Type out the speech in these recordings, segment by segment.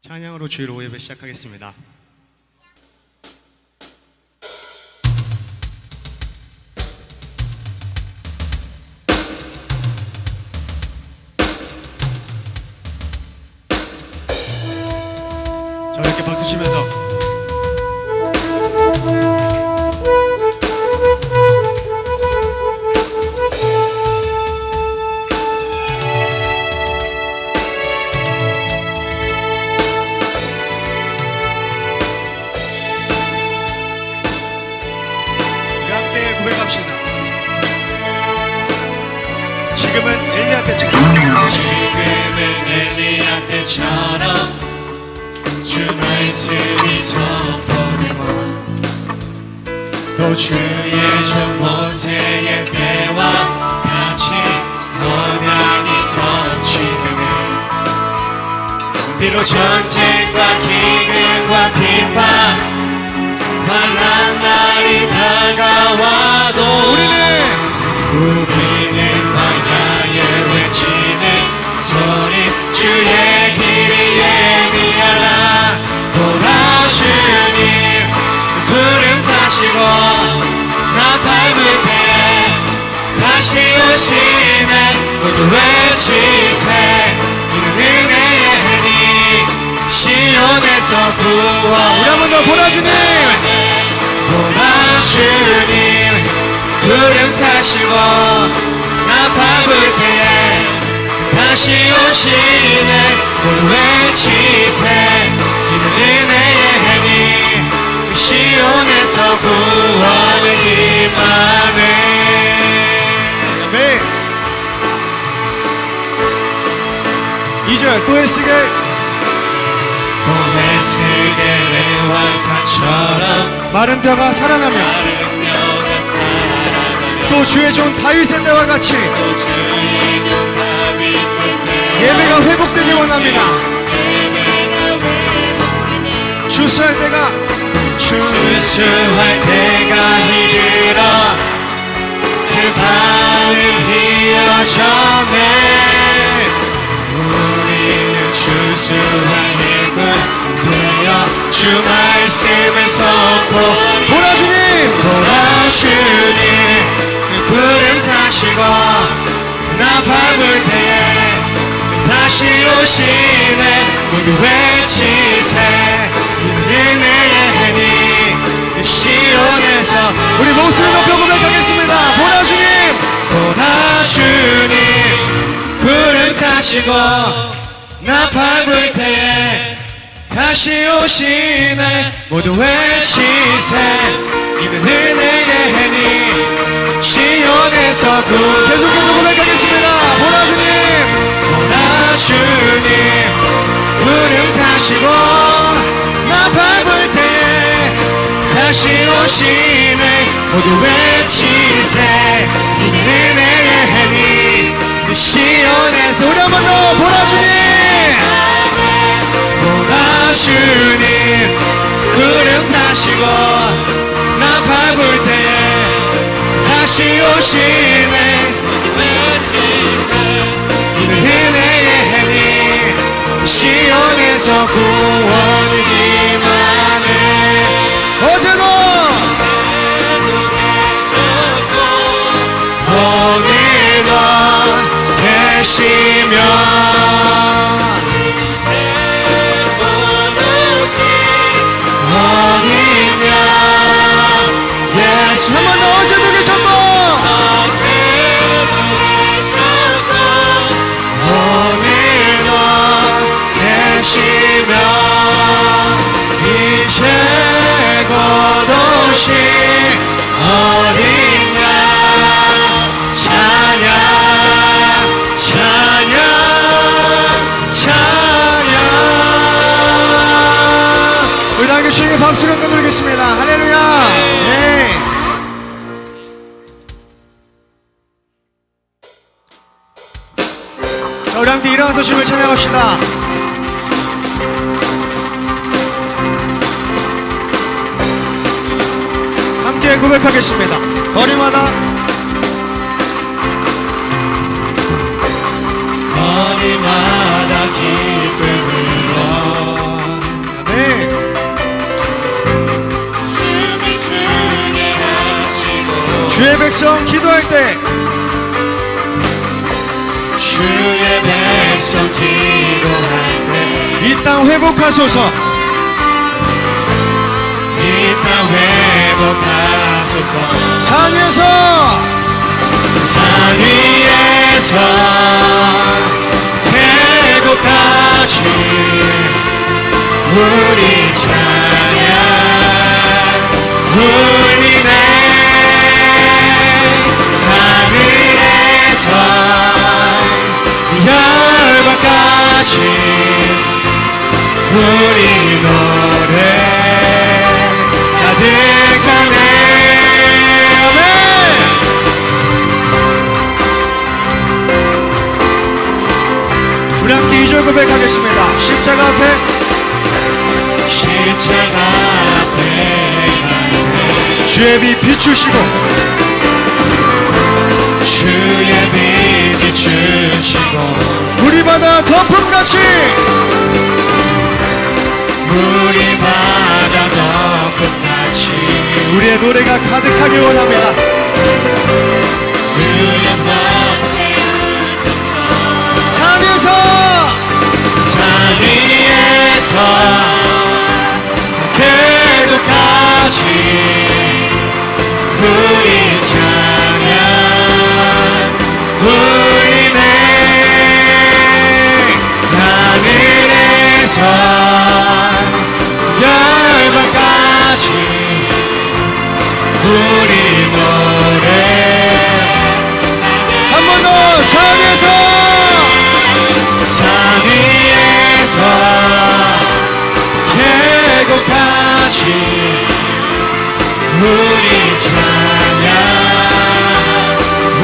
찬양으로 주일 오후 예배 시작하겠습니다. 자, 이렇게 박수 치면서 고백합시다. 지금은 엘리야 때처럼 주 말씀이 선포되고 또 주의 종 모세의 때와 같이 원한이 성취되네. 비록 전쟁과 기근과 핍박 환난 날이 다가와도 우리는 광야에 외치는 소리 주의 길을 예비하라. 보라주님 구름 타시고 나 밟을 때에 다시 오시네. 모두 외치세 이는 은혜의 해니 시온에서 구원. 우리 한 번 더 보라주님 보라주님 구름 타시고 나 밟을 때에 다시 오시네. 모두 외치세 이는 은혜의 해니 시온에서 구원을 임하네. 아멘. 2절 또 에스겔 또 에스겔의 환상처럼 마른 뼈가 살아나며 또 주의 종 다윗의 때와 같이 예배가 회복되기 원합니다. 추수할 때가 추수할 때가 이르러 들판은 휘어졌네. 우리는 추수할 일꾼 되어 주 말씀을 선포. 보라주님 보라주님 구름 타시고 나 밟을 때에 다시 오시네. 모두 외치세 은혜의 해니 시온에서. 우리 목소리 높여 고백하겠습니다. 보라주님 보라주님 구름 타시고 나 밟을 때에 다시 오시네. 모두 외치세 이는 은혜의 해니 시온에서 계속해서 고백하겠습니다. 보라주님 보라주님 구름 타시고 나 밟을 때에 다시 오시네. 모두 외치세 이는 은혜의 해니 시온에서. 우리 한 번 더 보라주님 보라주님 구름 타시고 나 밟을 때에 다시 오시네. 이는 은혜의 해니 시온에서 구원이 임하네. 어제도 오늘도 계시며 어디냐 예수. 한 번 더 어제도 계셨고 오늘도 계시며 이제 곧 오실 어린 양 찬양 찬양 찬양. 우리 다 함께 주님의 박수를 흔들겠습니다. 할렐루야. 네. 자, 우리 함께 일어나서 주님을 찬양합시다. 함께 고백하겠습니다. 거리마다 거리마다 기쁨으로 주의 백성 기도할 때 주의 백성 기도할 때 이 땅 회복하소서. 이 땅 회복하소서. 산에서 산 위에서 계곡까지 우리 찬양 울리네. 하늘에서 열방까지 우리 노래 가득하네. 아멘. 우리 함께 2절 고백하겠습니다. 십자가 앞에 십자가 앞에 주의 빛 비추시고 주의 빛 비추시고 우리 바다 덮음같이 우리 바다 덮음같이 우리의 노래가 가득하길 원합니다. 주의 맘 채우소서. 산에서 산 위에서 계곡까지 우리 찬양 울리네. 하늘에서 열방까지 우리 노래 한 번 더 산에서 산 위에서 계곡까지 우리 찬양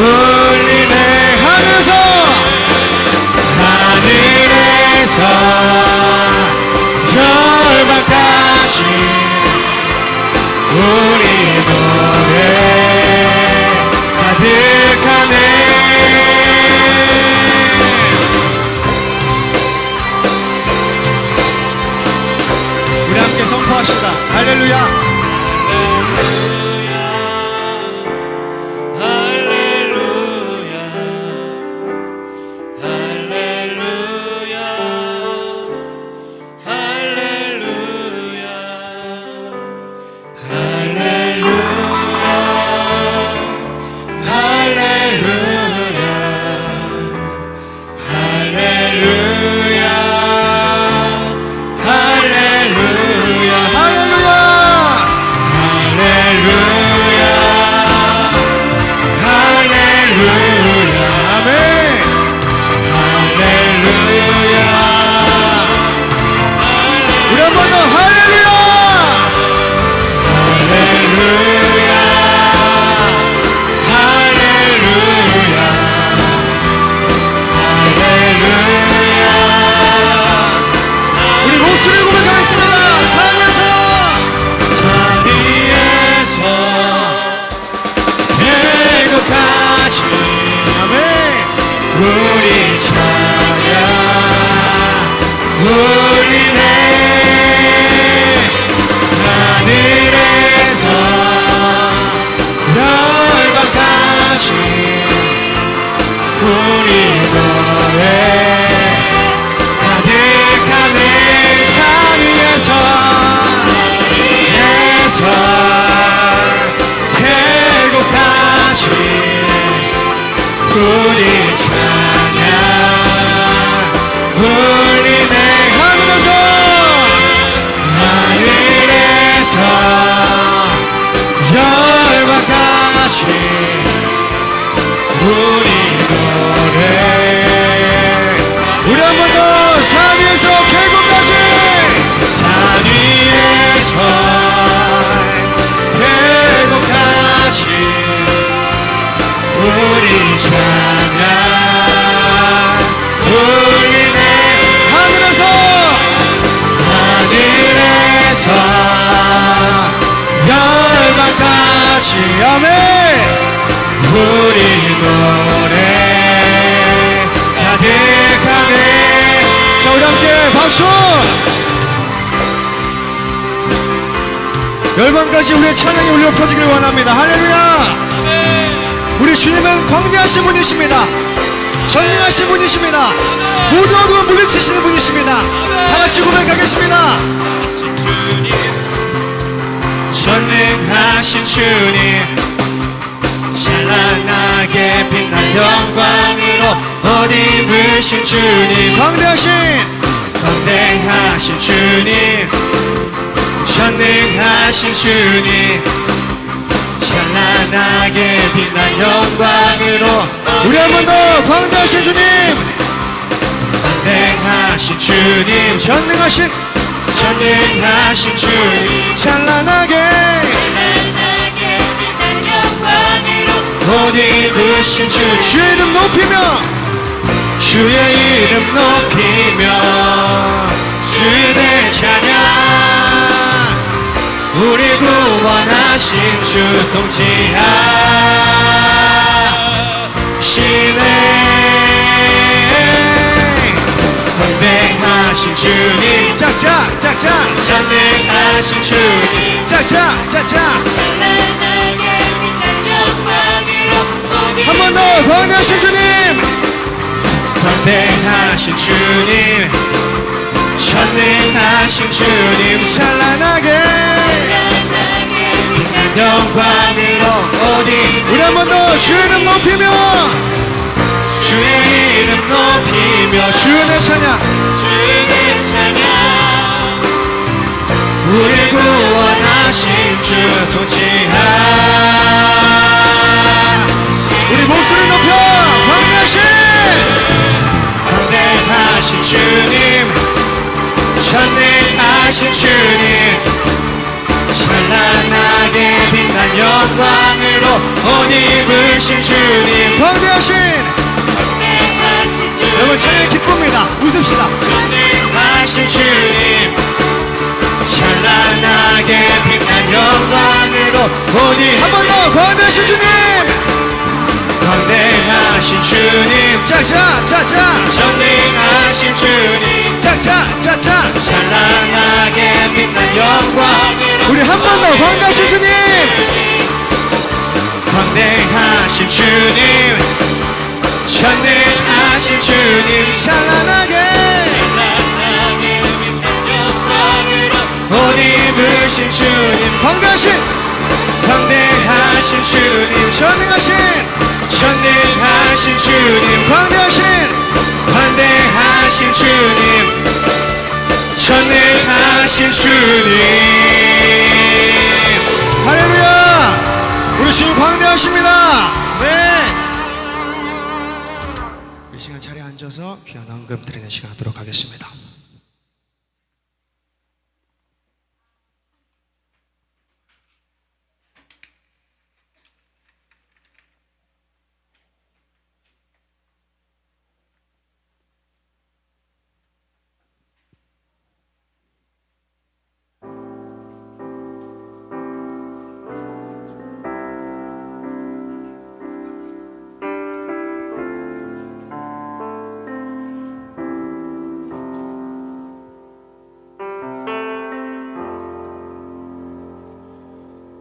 울리네. 하늘에서 하늘에서 절반까지 우리 노래 가득하네. 우리 함께 선포합시다. 할렐루야. 우리 찬양 울리네. 하늘에서 열방까지 우리 노래 가득하네. 산 위에서 계곡까지 우리 찬양 울리네. 하늘에서 열방까지 우리 노래. 우리 한 번 더 산 위에서 계곡까지 산 위에서 계곡까지 우리 찬양 울리네. 하늘에서 열방까지 아멘. 우리 노래 가득하네. 자, 우리 함께 박수. 열방까지 우리의 찬양이 울려 퍼지길 원합니다. 할렐루야. 아멘. 우리 주님은 광대하신 분이십니다. 전능하신 분이십니다. 모든 어둠을 물리치시는 분이십니다. 다같이 고백하겠습니다. 전능하신 주님, 찬란하게 빛난 영광으로 옷 입으신 주님, 광대하신 주님, 전능하신 주님, 찬란하게 빛난 영광으로 우리 한 번 더 광대하신 주님, 광대하신 주님, 전능하신 주님, 찬란하게 빛난 영광으로 옷 입으신 주, 주의 이름 높이며 주의 이름 높이며 주의 찬양, 우리 구원하신 주 통치하시네. 광대하신 주님, 짝짝 짝짝 전능하신 주님, 짝짝 짝짝 찬란하게 빛난 영광으로 한 번 더 광대하신 주님, 광대하신 주님, 전능하신 주님, 찬란하게 빛난 영광으로 어디 우리 한 번 더 주의 이름 높이며 주의 이름 높이며 주의 찬양 주의 찬양, 우리 구원하신 주 통치하, 우리 목소리 높여 광대하신 주님, 전능하신 주님, 찬란하게 빛난 영광으로 옷 입으신 주님, 광대하신 여러분 찬양이 기쁩니다. 웃읍시다. 전능하신 주님, 찬란하게 빛난 영광으로 옷 입으신 한 번 더 광대하신 주님, 광대하신 주님, 짝짝 짝짝 전능하신 주님, 짝짝 짝짝 찬란하게 빛난 영광으로 우리 한 번 더 광대하신 주님, 광대하신 주님, 전능하신 주님, 찬란하게 빛난 영광으로 옷 입으신 주님, 광대하신 주님, 전능하신 주님, 광대하신 주님, 전능하신 주님. 할렐루야. 우리 주님 광대하십니다. 네. 이 시간 자리에 앉아서 귀한 헌금 드리는 시간 하도록 하겠습니다.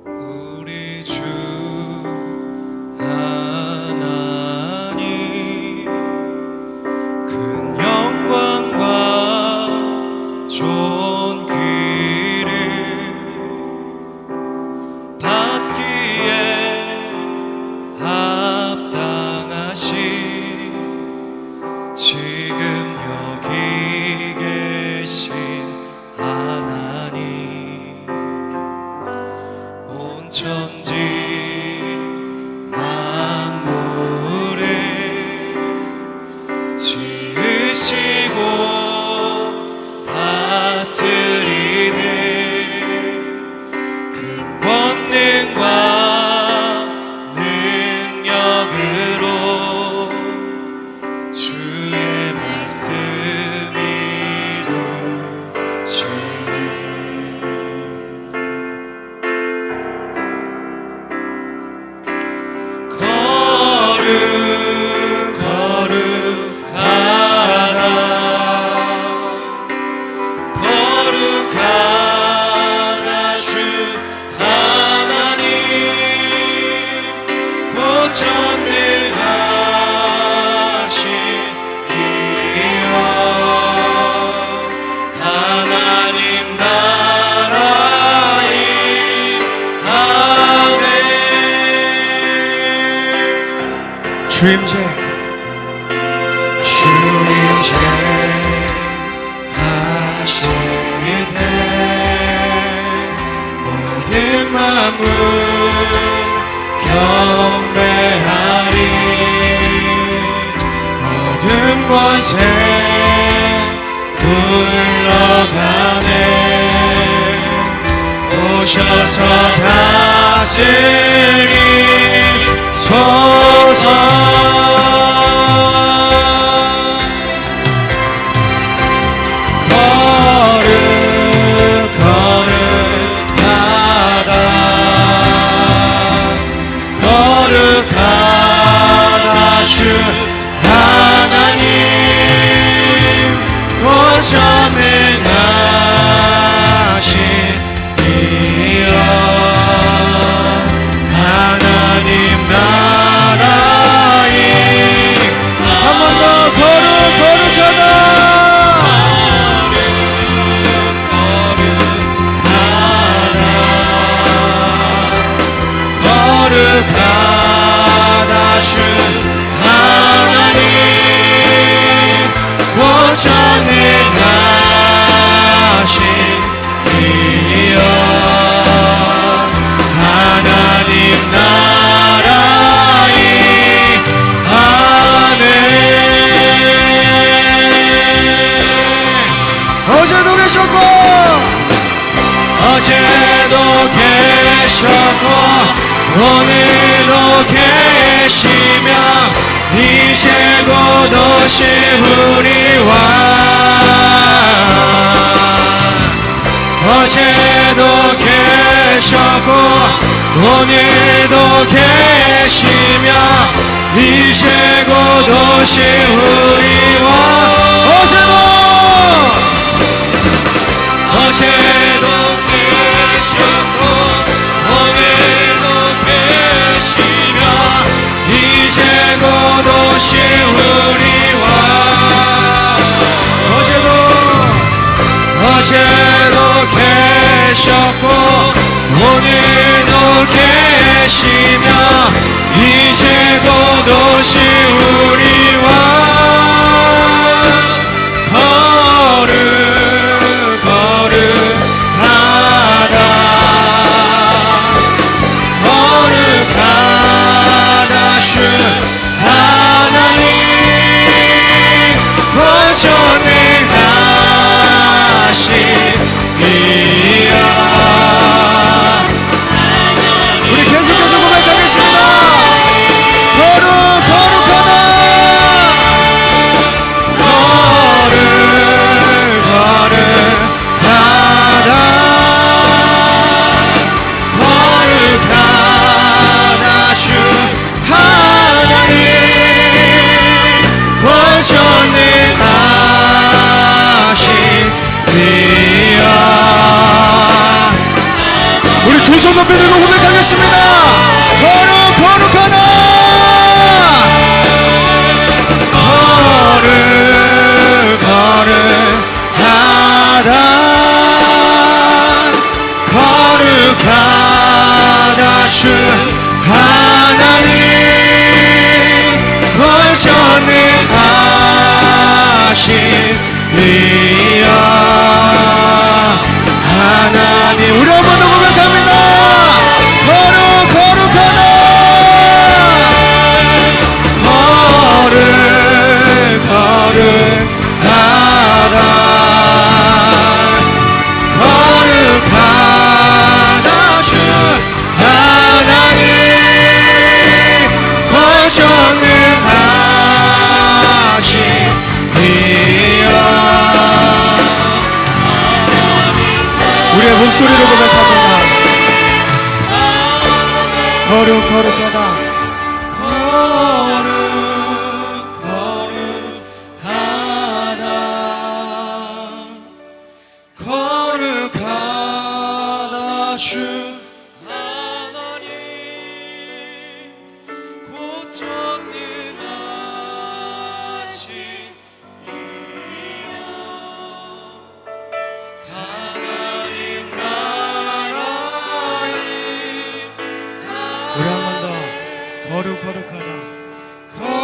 우리 주 하나님, 큰 영광과 존귀를 받기에 합당하신 지금 여기 계신 하나님, 온 천지 만물을 지으시고 다스리는 큰 권능과 능력으로 주의 말씀 이루시니 거룩하다 거룩하다 주임제 하시되 모든 만물 경배하리 모든 권세 흘러가네 오셔서 다스리소서 거룩하다 주 하나님 고전능하신 이여 하나님 나라에 한 번 더 거룩하다 거룩하다 주 하나님 고전능하신 이여 하나님 나라에 아멘. 어제도 계셨고 오늘도 계시며 이제 곧 오실 우리 왕 어제도 계셨고 오늘도 계시며 이제 곧 오실 우리 왕 어제도 계셨고 오늘도 계시며 이제 곧 오실 우리 왕 어제도 계셨고 오늘도 계시며 이제 곧 오실 우리 왕 거룩하다 주 하나님 고전능하신 이여 우리 계속해서 고백하겠습니다. 거룩하다 거룩하다 주 하나님 고전능하신 이여 우리 두 손 높이 들고 고백하겠습니다. 거룩하다 거룩하다 주 하나님 고전능하신 이여 하나님 우리 한 번 더 고백합니다. 거룩하다 거룩하다 주 하나님 고전능하신 이여 우리의 목소리로 고백합니다. 거룩하다 거룩하다 주 하나님 고전능하신 이여 하나님 나라에 우리 한 번 더 거룩하다 거룩하다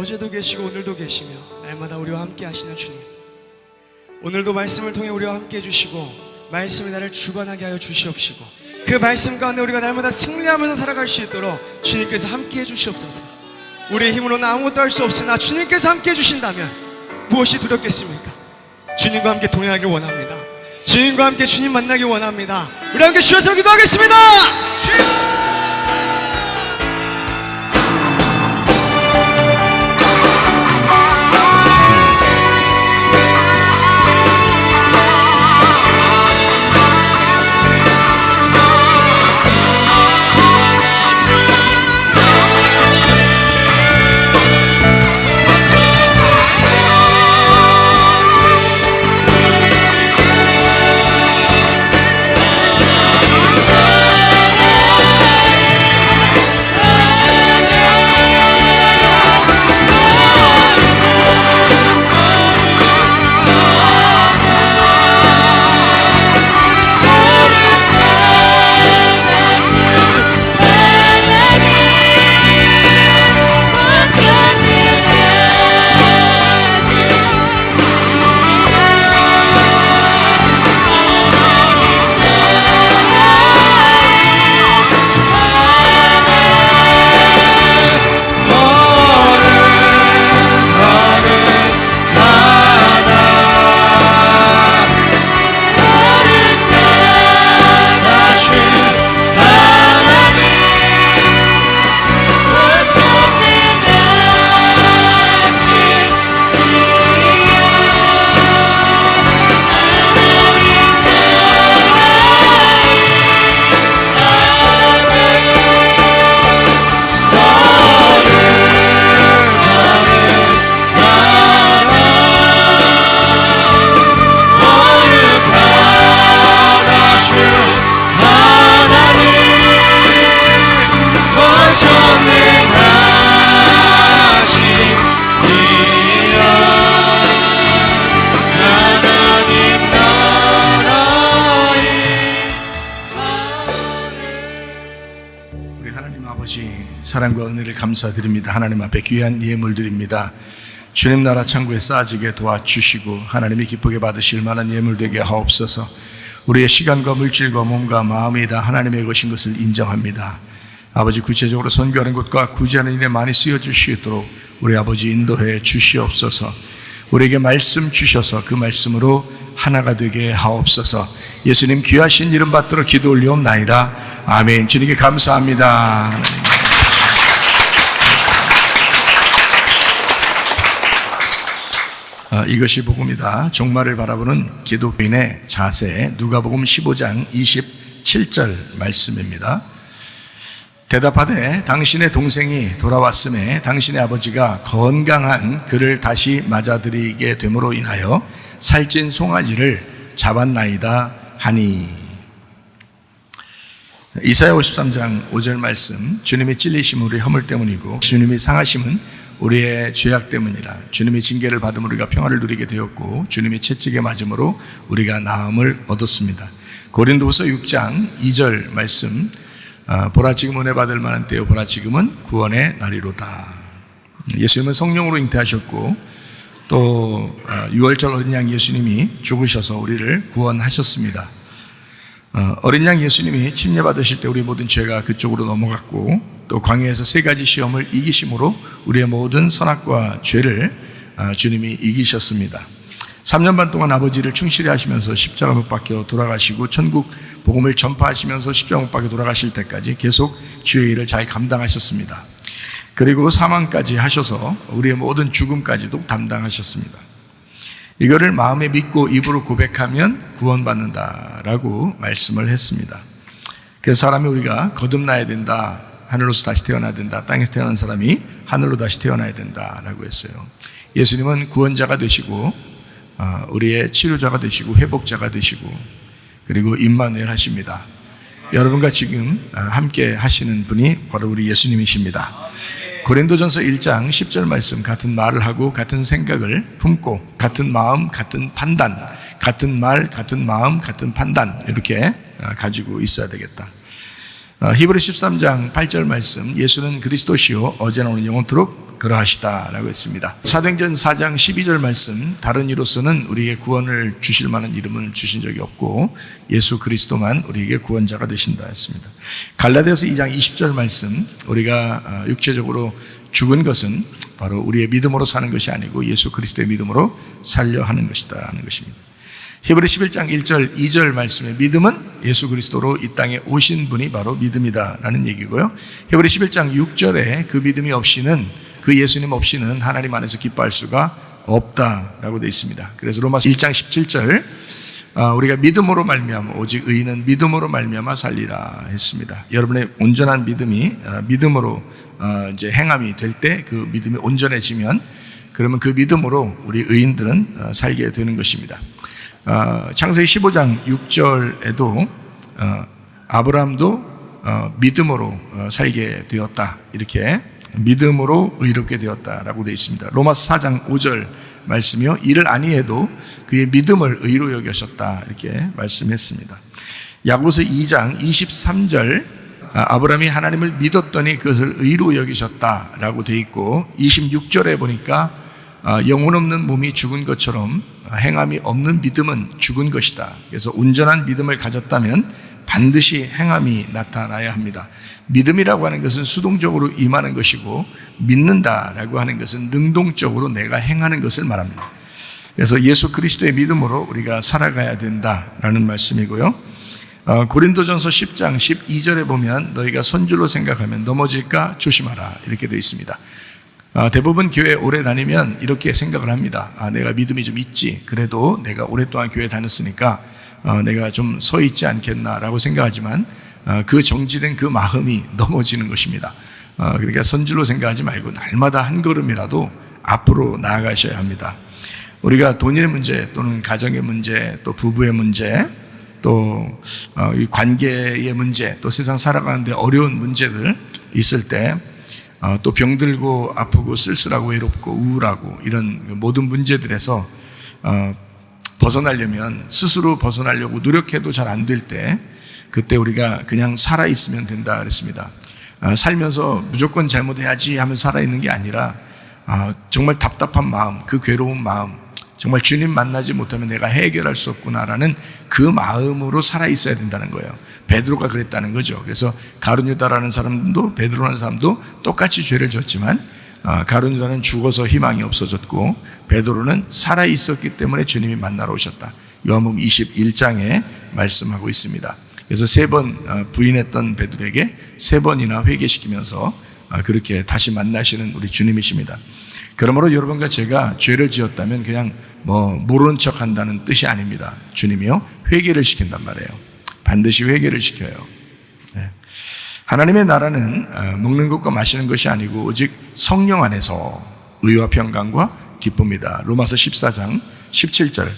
어제도 계시고 오늘도 계시며 날마다 우리와 함께 하시는 주님, 오늘도 말씀을 통해 우리와 함께 해주시고 말씀이 나를 주관하게 하여 주시옵시고 그 말씀 가운데 우리가 날마다 승리하면서 살아갈 수 있도록 주님께서 함께 해주시옵소서. 우리의 힘으로는 아무것도 할 수 없으나 주님께서 함께 해주신다면 무엇이 두렵겠습니까? 주님과 함께 동행하길 원합니다. 주님과 함께 주님 만나길 원합니다. 우리 함께 주여서 기도하겠습니다. 주여! 사랑과 은혜를 감사드립니다. 하나님 앞에 귀한 예물드립니다. 주님 나라 창고에 쌓아지게 도와주시고 하나님이 기쁘게 받으실 만한 예물 되게 하옵소서. 우리의 시간과 물질과 몸과 마음이 다 하나님의 것인 것을 인정합니다. 아버지, 구체적으로 선교하는 것과 구제하는 일에 많이 쓰여질 수 있도록 우리 아버지 인도해 주시옵소서. 우리에게 말씀 주셔서 그 말씀으로 하나가 되게 하옵소서. 예수님 귀하신 이름 받들어 기도 올리옵나이다. 아멘. 주님께 감사합니다. 이것이 복음이다. 종말을 바라보는 기독교인의 자세. 누가복음 15장 27절 말씀입니다. 대답하되 당신의 동생이 돌아왔음에 당신의 아버지가 건강한 그를 다시 맞아들이게 됨으로 인하여 살찐 송아지를 잡았나이다 하니. 이사야 53장 5절 말씀. 주님이 찔리심은 우리의 허물 때문이고 주님이 상하심은 우리의 죄악 때문이라. 주님의 징계를 받음으로 우리가 평화를 누리게 되었고 주님의 채찍에 맞음으로 우리가 나음을 얻었습니다. 고린도후서 6장 2절 말씀. 보라 지금 은혜 받을 만한 때요 보라 지금은 구원의 날이로다. 예수님은 성령으로 잉태하셨고 또 유월절 어린 양 예수님이 죽으셔서 우리를 구원하셨습니다. 어린 양 예수님이 침례받으실 때 우리의 모든 죄가 그쪽으로 넘어갔고 또 광야에서 세 가지 시험을 이기심으로 우리의 모든 선악과 죄를 주님이 이기셨습니다. 3년 반 동안 아버지를 충실히 하시면서 십자가 못 박혀 돌아가시고 천국 복음을 전파하시면서 십자가 못 박혀 돌아가실 때까지 계속 주의 일을 잘 감당하셨습니다. 그리고 사망까지 하셔서 우리의 모든 죽음까지도 담당하셨습니다. 이거를 마음에 믿고 입으로 고백하면 구원받는다라고 말씀을 했습니다. 그래서 사람이 우리가 거듭나야 된다. 하늘로서 다시 태어나야 된다. 땅에서 태어난 사람이 하늘로 다시 태어나야 된다라고 했어요. 예수님은 구원자가 되시고 우리의 치료자가 되시고 회복자가 되시고 그리고 임마누엘 하십니다. 여러분과 지금 함께 하시는 분이 바로 우리 예수님이십니다. 고린도전서 1장 10절 말씀. 같은 말을 하고 같은 생각을 품고 같은 마음 같은 판단, 같은 말 같은 마음 같은 판단, 이렇게 가지고 있어야 되겠다. 히브리 13장 8절 말씀. 예수는 그리스도시요 어제나 오늘 영원토록 그러하시다라고 했습니다. 사도행전 4장 12절 말씀, 다른 이로서는 우리에게 구원을 주실 만한 이름을 주신 적이 없고 예수 그리스도만 우리에게 구원자가 되신다 했습니다. 갈라디아서 2장 20절 말씀, 우리가 육체적으로 죽은 것은 바로 우리의 믿음으로 사는 것이 아니고 예수 그리스도의 믿음으로 살려 하는 것이다 하는 것입니다. 히브리 11장 1절 2절 말씀에 믿음은 예수 그리스도로 이 땅에 오신 분이 바로 믿음이다라는 얘기고요. 히브리 11장 6절에 그 믿음이 없이는, 그 예수님 없이는 하나님 안에서 기뻐할 수가 없다라고 되어 있습니다. 그래서 로마서 1장 17절 우리가 믿음으로 말미암아 오직 의인은 믿음으로 말미암아 살리라 했습니다. 여러분의 온전한 믿음이 믿음으로 이제 행함이 될 때 그 믿음이 온전해지면 그러면 그 믿음으로 우리 의인들은 살게 되는 것입니다. 창세기 15장 6절에도 아브라함도 믿음으로 살게 되었다, 이렇게 믿음으로 의롭게 되었다라고 되어 있습니다. 로마서 4장 5절 말씀이요, 이를 아니해도 그의 믿음을 의로 여기셨다, 이렇게 말씀했습니다. 야고보서 2장 23절 아브라함이 하나님을 믿었더니 그것을 의로 여기셨다라고 되어 있고, 26절에 보니까 영혼 없는 몸이 죽은 것처럼 행함이 없는 믿음은 죽은 것이다. 그래서 온전한 믿음을 가졌다면 반드시 행함이 나타나야 합니다. 믿음이라고 하는 것은 수동적으로 임하는 것이고, 믿는다라고 하는 것은 능동적으로 내가 행하는 것을 말합니다. 그래서 예수 그리스도의 믿음으로 우리가 살아가야 된다라는 말씀이고요. 고린도전서 10장 12절에 보면 너희가 선줄로 생각하면 넘어질까 조심하라, 이렇게 되어 있습니다. 대부분 교회 오래 다니면 이렇게 생각을 합니다. 내가 믿음이 좀 있지, 그래도 내가 오랫동안 교회 다녔으니까 내가 좀 서 있지 않겠나라고 생각하지만 그 정지된 그 마음이 넘어지는 것입니다. 그러니까 선줄로 생각하지 말고 날마다 한 걸음이라도 앞으로 나아가셔야 합니다. 우리가 돈의 문제 또는 가정의 문제, 또 부부의 문제, 또 관계의 문제, 또 세상 살아가는데 어려운 문제들 있을 때, 또 병들고 아프고 쓸쓸하고 외롭고 우울하고 이런 모든 문제들에서 벗어나려면, 스스로 벗어나려고 노력해도 잘 안 될 때, 그때 우리가 그냥 살아있으면 된다 그랬습니다. 살면서 무조건 잘못해야지 하면서 살아있는 게 아니라 정말 답답한 마음, 그 괴로운 마음, 정말 주님 만나지 못하면 내가 해결할 수 없구나라는 그 마음으로 살아있어야 된다는 거예요. 베드로가 그랬다는 거죠. 그래서 가룟 유다라는 사람도, 베드로라는 사람도 똑같이 죄를 졌지만 가룟 유다는 죽어서 희망이 없어졌고 베드로는 살아있었기 때문에 주님이 만나러 오셨다. 요한복음 21장에 말씀하고 있습니다. 그래서 3번 부인했던 베드로에게 3번이나 회개시키면서 그렇게 다시 만나시는 우리 주님이십니다. 그러므로 여러분과 제가 죄를 지었다면 그냥 모르는 척 한다는 뜻이 아닙니다. 주님이요, 회개를 시킨단 말이에요. 반드시 회개를 시켜요. 하나님의 나라는 먹는 것과 마시는 것이 아니고 오직 성령 안에서 의와 평강과 기쁨이다. 로마서 14장 17절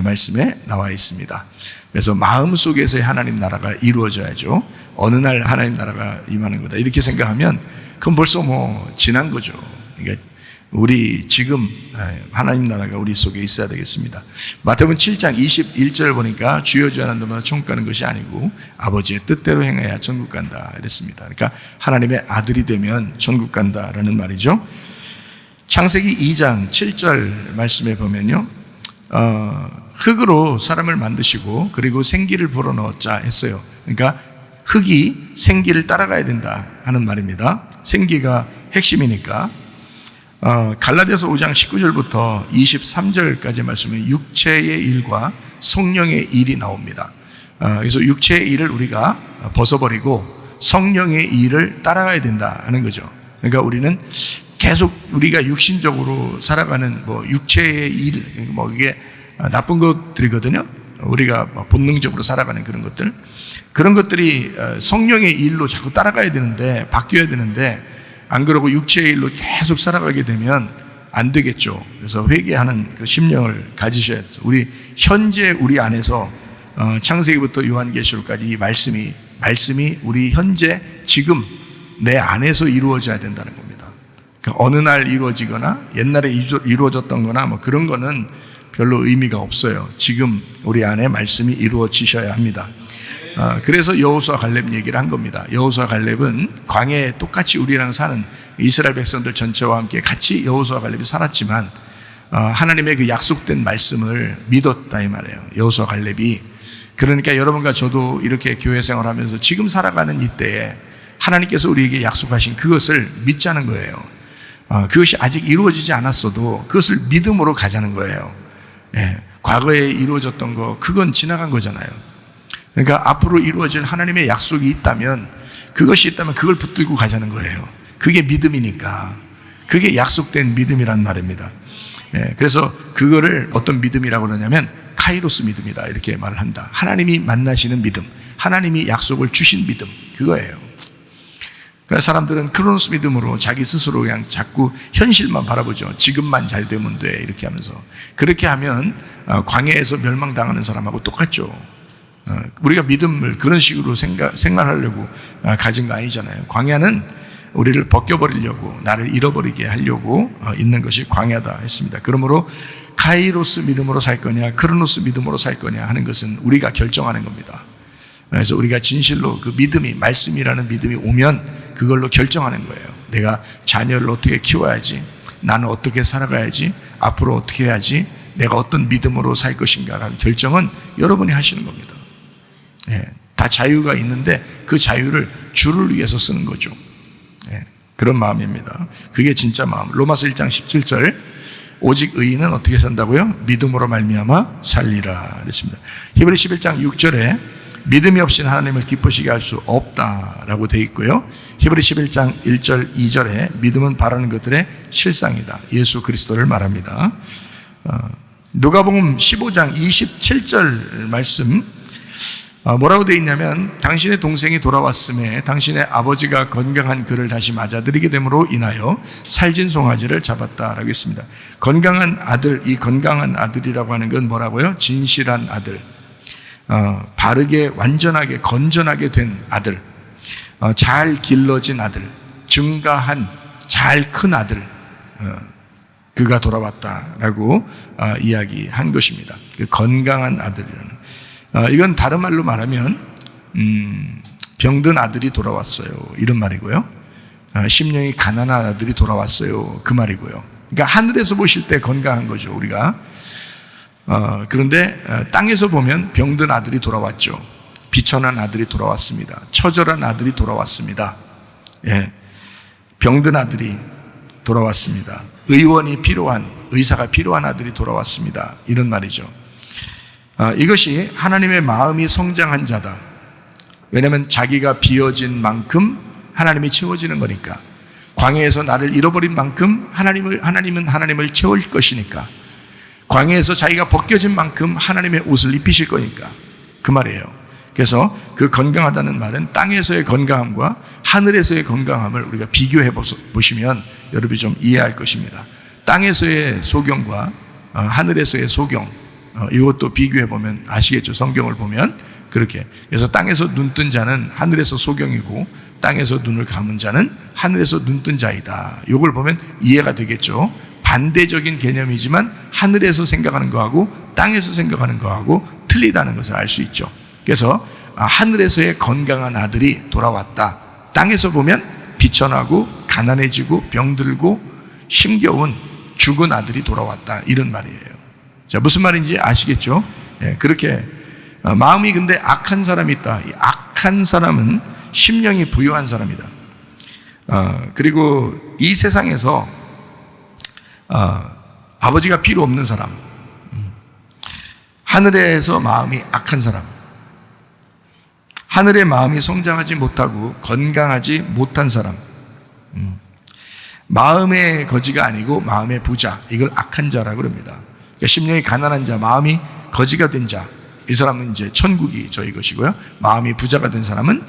말씀에 나와 있습니다. 그래서 마음속에서의 하나님 나라가 이루어져야죠. 어느 날 하나님 나라가 임하는 거다, 이렇게 생각하면 그건 벌써 지난 거죠. 그러니까 우리 지금 하나님 나라가 우리 속에 있어야 되겠습니다. 마태복음 7장 21절 보니까 주여 주여 하는 데마다 천국 가는 것이 아니고 아버지의 뜻대로 행해야 천국 간다 이랬습니다. 그러니까 하나님의 아들이 되면 천국 간다라는 말이죠. 창세기 2장 7절 말씀에 보면요, 흙으로 사람을 만드시고 그리고 생기를 불어넣었자 했어요. 그러니까 흙이 생기를 따라가야 된다 하는 말입니다. 생기가 핵심이니까. 갈라디아서 5장 19절부터 23절까지 말씀에 육체의 일과 성령의 일이 나옵니다. 그래서 육체의 일을 우리가 벗어버리고 성령의 일을 따라가야 된다 하는 거죠. 그러니까 우리는 계속 우리가 육신적으로 살아가는 육체의 일, 이게 나쁜 것들이거든요. 우리가 본능적으로 살아가는 그런 것들이 성령의 일로 자꾸 따라가야 되는데, 바뀌어야 되는데, 안 그러고 육체의 일로 계속 살아가게 되면 안 되겠죠. 그래서 회개하는 그 심령을 가지셔야 돼요. 현재 우리 안에서 창세기부터 요한계시록까지 이 말씀이 우리 현재 지금 내 안에서 이루어져야 된다는 겁니다. 그러니까 어느 날 이루어지거나 옛날에 이루어졌던 거나 그런 거는 별로 의미가 없어요. 지금 우리 안에 말씀이 이루어지셔야 합니다. 그래서 여호수아 갈렙 얘기를 한 겁니다. 여호수아 갈렙은 광야에 똑같이 우리랑 사는 이스라엘 백성들 전체와 함께 같이 여호수아 갈렙이 살았지만 하나님의 그 약속된 말씀을 믿었다 이 말이에요. 여호수아 갈렙이. 그러니까 여러분과 저도 이렇게 교회 생활하면서 지금 살아가는 이때에 하나님께서 우리에게 약속하신 그것을 믿자는 거예요. 그것이 아직 이루어지지 않았어도 그것을 믿음으로 가자는 거예요. 예, 과거에 이루어졌던 거 그건 지나간 거잖아요. 그러니까 앞으로 이루어질 하나님의 약속이 있다면 그것이 있다면 그걸 붙들고 가자는 거예요. 그게 믿음이니까. 그게 약속된 믿음이란 말입니다. 예, 그래서 그거를 어떤 믿음이라고 그러냐면 카이로스 믿음이다 이렇게 말을 한다. 하나님이 만나시는 믿음, 하나님이 약속을 주신 믿음, 그거예요. 그래서 사람들은 크로노스 믿음으로 자기 스스로 그냥 자꾸 현실만 바라보죠. 지금만 잘 되면 돼 이렇게 하면서. 그렇게 하면 광야에서 멸망당하는 사람하고 똑같죠. 우리가 믿음을 그런 식으로 생각하려고 가진 거 아니잖아요. 광야는 우리를 벗겨버리려고, 나를 잃어버리게 하려고 있는 것이 광야다 했습니다. 그러므로 카이로스 믿음으로 살 거냐 크로노스 믿음으로 살 거냐 하는 것은 우리가 결정하는 겁니다. 그래서 우리가 진실로 그 믿음이, 말씀이라는 믿음이 오면 그걸로 결정하는 거예요. 내가 자녀를 어떻게 키워야지, 나는 어떻게 살아가야지, 앞으로 어떻게 해야지, 내가 어떤 믿음으로 살 것인가라는 결정은 여러분이 하시는 겁니다. 예, 다 자유가 있는데 그 자유를 주를 위해서 쓰는 거죠. 예, 그런 마음입니다. 그게 진짜 마음. 로마서 1장 17절 오직 의인은 어떻게 산다고요? 믿음으로 말미암아 살리라 그랬습니다. 히브리 11장 6절에 믿음이 없이는 하나님을 기쁘시게 할 수 없다라고 되어 있고요. 히브리 11장 1절 2절에 믿음은 바라는 것들의 실상이다. 예수 그리스도를 말합니다. 누가복음 15장 27절 말씀 뭐라고 되어 있냐면 당신의 동생이 돌아왔음에 당신의 아버지가 건강한 그를 다시 맞아들이게 됨으로 인하여 살진 송아지를 잡았다라고 했습니다. 건강한 아들, 이 건강한 아들이라고 하는 건 뭐라고요? 진실한 아들, 바르게 완전하게 건전하게 된 아들, 잘 길러진 아들, 증가한 잘 큰 아들, 그가 돌아왔다라고 이야기한 것입니다. 그 건강한 아들이라는, 이건 다른 말로 말하면 병든 아들이 돌아왔어요 이런 말이고요. 심령이 가난한 아들이 돌아왔어요 그 말이고요. 그러니까 하늘에서 보실 때 건강한 거죠 우리가. 그런데 땅에서 보면 병든 아들이 돌아왔죠. 비천한 아들이 돌아왔습니다. 처절한 아들이 돌아왔습니다. 예, 병든 아들이 돌아왔습니다. 의원이 필요한, 의사가 필요한 아들이 돌아왔습니다 이런 말이죠. 이것이 하나님의 마음이 성장한 자다. 왜냐하면 자기가 비어진 만큼 하나님이 채워지는 거니까. 광야에서 나를 잃어버린 만큼 하나님은 하나님을 채울 것이니까. 광야에서 자기가 벗겨진 만큼 하나님의 옷을 입히실 거니까 그 말이에요. 그래서 그 건강하다는 말은 땅에서의 건강함과 하늘에서의 건강함을 우리가 비교해 보시면 여러분이 좀 이해할 것입니다. 땅에서의 소경과 하늘에서의 소경, 이것도 비교해 보면 아시겠죠. 성경을 보면 그렇게. 그래서 땅에서 눈뜬 자는 하늘에서 소경이고 땅에서 눈을 감은 자는 하늘에서 눈뜬 자이다. 이걸 보면 이해가 되겠죠. 반대적인 개념이지만 하늘에서 생각하는 거하고 땅에서 생각하는 거하고 틀리다는 것을 알 수 있죠. 그래서 하늘에서의 건강한 아들이 돌아왔다. 땅에서 보면 비천하고 가난해지고 병들고 힘겨운 죽은 아들이 돌아왔다 이런 말이에요. 자, 무슨 말인지 아시겠죠? 예, 그렇게 마음이 근데 악한 사람이 있다. 이 악한 사람은 심령이 부유한 사람이다. 그리고 이 세상에서 아버지가 필요 없는 사람, 하늘에서 마음이 악한 사람, 하늘의 마음이 성장하지 못하고 건강하지 못한 사람, 마음의 거지가 아니고 마음의 부자, 이걸 악한 자라고 합니다. 그러니까 심령이 가난한 자, 마음이 거지가 된 자, 이 사람은 이제 천국이 저의 것이고요. 마음이 부자가 된 사람은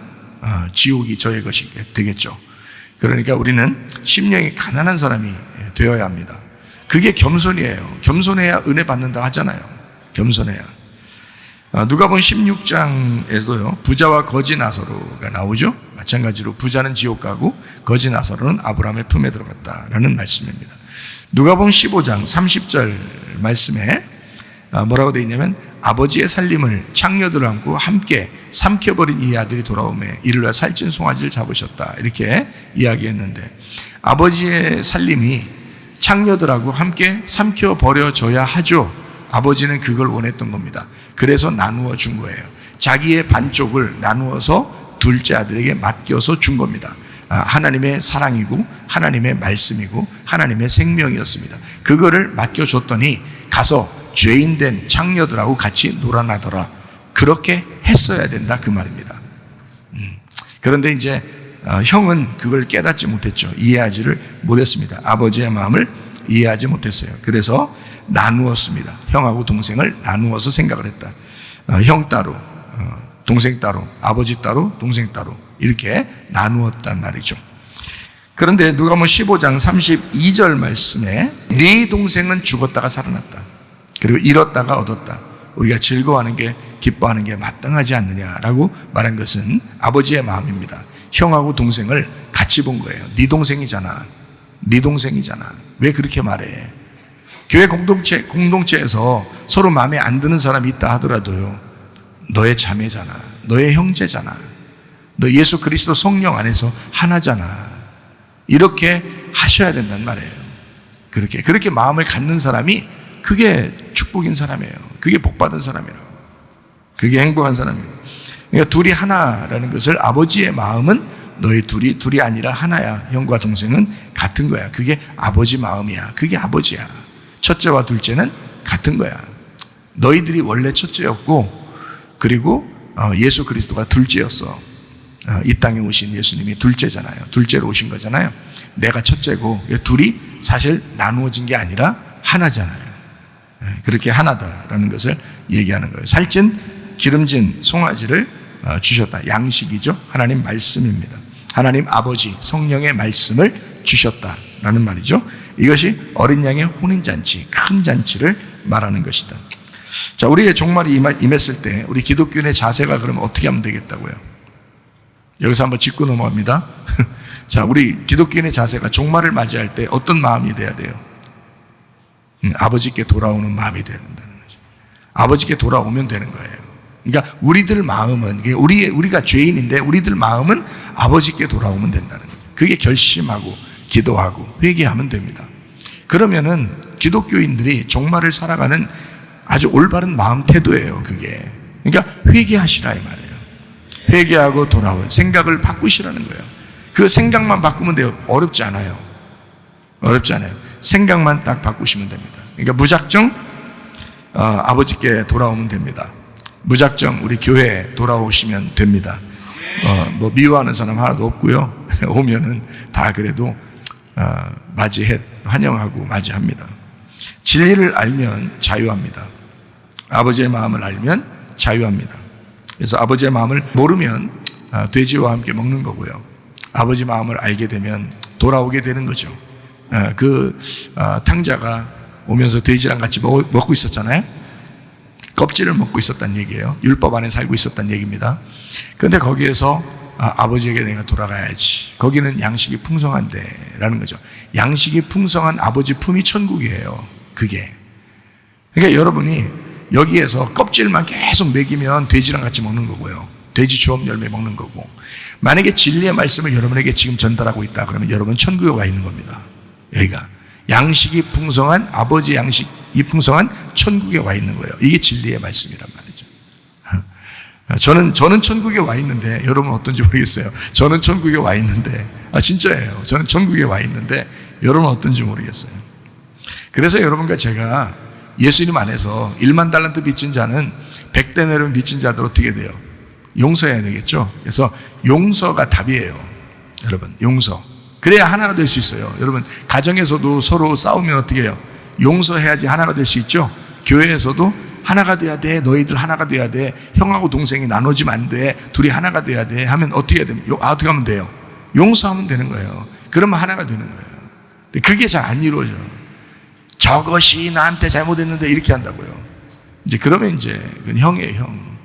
지옥이 저의 것이 되겠죠. 그러니까 우리는 심령이 가난한 사람이 되어야 합니다. 그게 겸손이에요. 겸손해야 은혜 받는다 하잖아요. 겸손해야. 누가복음 16장에서도요, 부자와 거지 나사로가 나오죠. 마찬가지로 부자는 지옥 가고 거지 나사로는 아브라함의 품에 들어갔다라는 말씀입니다. 누가복음 15장 30절 말씀에 뭐라고 되어 있냐면 아버지의 살림을 창녀들을 안고 함께 삼켜버린 이 아들이 돌아오매 이를 위해 살찐 송아지를 잡으셨다. 이렇게 이야기했는데, 아버지의 살림이 창녀들하고 함께 삼켜버려져야 하죠. 아버지는 그걸 원했던 겁니다. 그래서 나누어 준 거예요. 자기의 반쪽을 나누어서 둘째 아들에게 맡겨서 준 겁니다. 하나님의 사랑이고 하나님의 말씀이고 하나님의 생명이었습니다. 그거를 맡겨줬더니 가서 죄인된 창녀들하고 같이 놀아나더라. 그렇게 했어야 된다, 그 말입니다. 그런데 이제 형은 그걸 깨닫지 못했죠. 이해하지를 못했습니다. 아버지의 마음을 이해하지 못했어요. 그래서 나누었습니다. 형하고 동생을 나누어서 생각을 했다. 형 따로, 동생 따로, 아버지 따로, 동생 따로 이렇게 나누었단 말이죠. 그런데 누가복음 15장 32절 말씀에 네 동생은 죽었다가 살아났다. 그리고 잃었다가 얻었다. 우리가 즐거워하는 게, 기뻐하는 게 마땅하지 않느냐라고 말한 것은 아버지의 마음입니다. 형하고 동생을 같이 본 거예요. 네 동생이잖아. 네 동생이잖아. 왜 그렇게 말해? 교회 공동체에서 서로 마음에 안 드는 사람이 있다 하더라도요, 너의 자매잖아. 너의 형제잖아. 너 예수 그리스도 성령 안에서 하나잖아. 이렇게 하셔야 된단 말이에요. 그렇게 마음을 갖는 사람이 그게 축복인 사람이에요. 그게 복받은 사람이에요. 그게 행복한 사람이에요. 그러니까 둘이 하나라는 것을, 아버지의 마음은 너희 둘이 아니라 하나야. 형과 동생은 같은 거야. 그게 아버지 마음이야. 그게 아버지야. 첫째와 둘째는 같은 거야. 너희들이 원래 첫째였고, 그리고 예수 그리스도가 둘째였어. 이 땅에 오신 예수님이 둘째잖아요. 둘째로 오신 거잖아요. 내가 첫째고, 둘이 사실 나누어진 게 아니라 하나잖아요. 그렇게 하나다라는 것을 얘기하는 거예요. 살찐 기름진 송아지를 주셨다. 양식이죠. 하나님 말씀입니다. 하나님 아버지 성령의 말씀을 주셨다라는 말이죠. 이것이 어린 양의 혼인잔치, 큰 잔치를 말하는 것이다. 자, 우리의 종말이 임했을 때 우리 기독교인의 자세가 그러면 어떻게 하면 되겠다고요? 여기서 한번 짚고 넘어갑니다. 자, 우리 기독교인의 자세가 종말을 맞이할 때 어떤 마음이 돼야 돼요? 아버지께 돌아오는 마음이 돼야 된다는 거죠. 아버지께 돌아오면 되는 거예요. 그러니까 우리들 마음은, 우리가 죄인인데 우리들 마음은 아버지께 돌아오면 된다는 거예요. 그게 결심하고 기도하고 회개하면 됩니다. 그러면은 기독교인들이 종말을 살아가는 아주 올바른 마음 태도예요, 그게. 그러니까 회개하시라 이 말이에요. 회개하고 돌아오는 생각을 바꾸시라는 거예요. 그 생각만 바꾸면 돼요. 어렵지 않아요. 어렵지 않아요. 생각만 딱 바꾸시면 됩니다. 그러니까 무작정 아버지께 돌아오면 됩니다. 무작정 우리 교회에 돌아오시면 됩니다. 뭐 미워하는 사람 하나도 없고요. 오면은 다 그래도 환영하고 맞이합니다. 진리를 알면 자유합니다. 아버지의 마음을 알면 자유합니다. 그래서 아버지의 마음을 모르면 돼지와 함께 먹는 거고요. 아버지 마음을 알게 되면 돌아오게 되는 거죠. 탕자가 오면서 돼지랑 같이 먹고 있었잖아요. 껍질을 먹고 있었다는 얘기예요. 율법 안에 살고 있었다는 얘기입니다. 그런데 거기에서 아버지에게 내가 돌아가야지. 거기는 양식이 풍성한데 라는 거죠. 양식이 풍성한 아버지 품이 천국이에요. 그게. 그러니까 여러분이 여기에서 껍질만 계속 먹이면 돼지랑 같이 먹는 거고요. 돼지 주업 열매 먹는 거고. 만약에 진리의 말씀을 여러분에게 지금 전달하고 있다 그러면 여러분 천국에 와 있는 겁니다. 여기가 양식이 풍성한 아버지 양식이 풍성한 천국에 와 있는 거예요. 이게 진리의 말씀이란 말이죠. 저는 천국에 와 있는데 여러분 어떤지 모르겠어요. 저는 천국에 와 있는데 진짜예요. 저는 천국에 와 있는데 여러분 어떤지 모르겠어요. 그래서 여러분과 제가 예수님 안에서 1만 달란트 빚진 자는 100데나리온 빚진 자들 어떻게 돼요? 용서해야 되겠죠. 그래서 용서가 답이에요. 여러분, 용서. 그래야 하나가 될 수 있어요. 여러분, 가정에서도 서로 싸우면 어떻게 해요? 용서해야지 하나가 될 수 있죠. 교회에서도 하나가 돼야 돼. 너희들 하나가 돼야 돼. 형하고 동생이 나눠지면 안 돼. 둘이 하나가 돼야 돼. 하면 어떻게 해야 됩니까? 어떻게 하면 돼요? 용서하면 되는 거예요. 그러면 하나가 되는 거예요. 근데 그게 잘 안 이루어져요. 저것이 나한테 잘못했는데 이렇게 한다고요. 이제 그러면 이제 그건 형이에요, 형.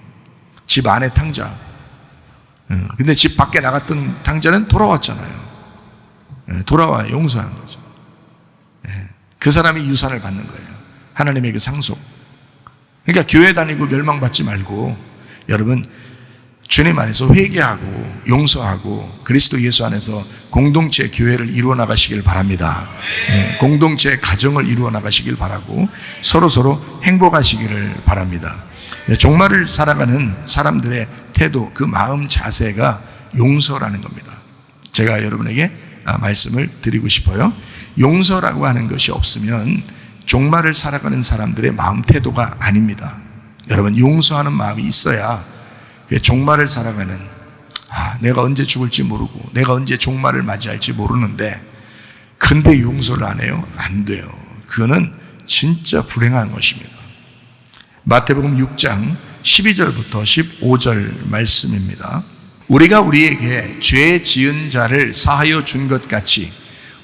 집 안에 탕자. 근데 집 밖에 나갔던 탕자는 돌아왔잖아요. 돌아와 용서하는 거죠. 그 사람이 유산을 받는 거예요. 하나님의 그 상속. 그러니까 교회 다니고 멸망받지 말고 여러분 주님 안에서 회개하고 용서하고 그리스도 예수 안에서 공동체 교회를 이루어 나가시길 바랍니다. 네, 공동체 가정을 이루어 나가시길 바라고 서로 행복하시기를 바랍니다. 네, 종말을 살아가는 사람들의 태도, 그 마음 자세가 용서라는 겁니다. 제가 여러분에게 말씀을 드리고 싶어요. 용서라고 하는 것이 없으면 종말을 살아가는 사람들의 마음 태도가 아닙니다. 여러분 용서하는 마음이 있어야 종말을 살아가는 내가 언제 죽을지 모르고 내가 언제 종말을 맞이할지 모르는데 근데 용서를 안 해요? 안 돼요. 그거는 진짜 불행한 것입니다. 마태복음 6장 12절부터 15절 말씀입니다. 우리가 우리에게 죄 지은 자를 사하여 준 것 같이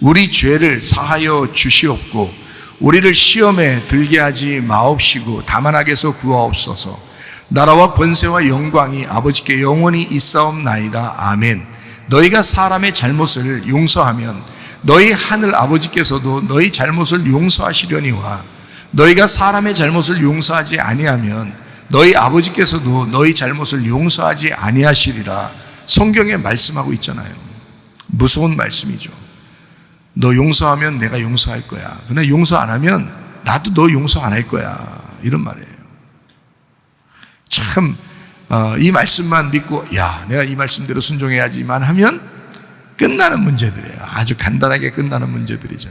우리 죄를 사하여 주시옵고 우리를 시험에 들게 하지 마옵시고 다만 악에서 구하옵소서. 나라와 권세와 영광이 아버지께 영원히 있사옵나이다. 아멘. 너희가 사람의 잘못을 용서하면 너희 하늘 아버지께서도 너희 잘못을 용서하시려니와 너희가 사람의 잘못을 용서하지 아니하면 너희 아버지께서도 너희 잘못을 용서하지 아니하시리라. 성경에 말씀하고 있잖아요. 무서운 말씀이죠. 너 용서하면 내가 용서할 거야. 그러나 용서 안 하면 나도 너 용서 안 할 거야. 이런 말이에요. 참, 이 말씀만 믿고, 내가 이 말씀대로 순종해야지만 하면 끝나는 문제들이에요. 아주 간단하게 끝나는 문제들이죠.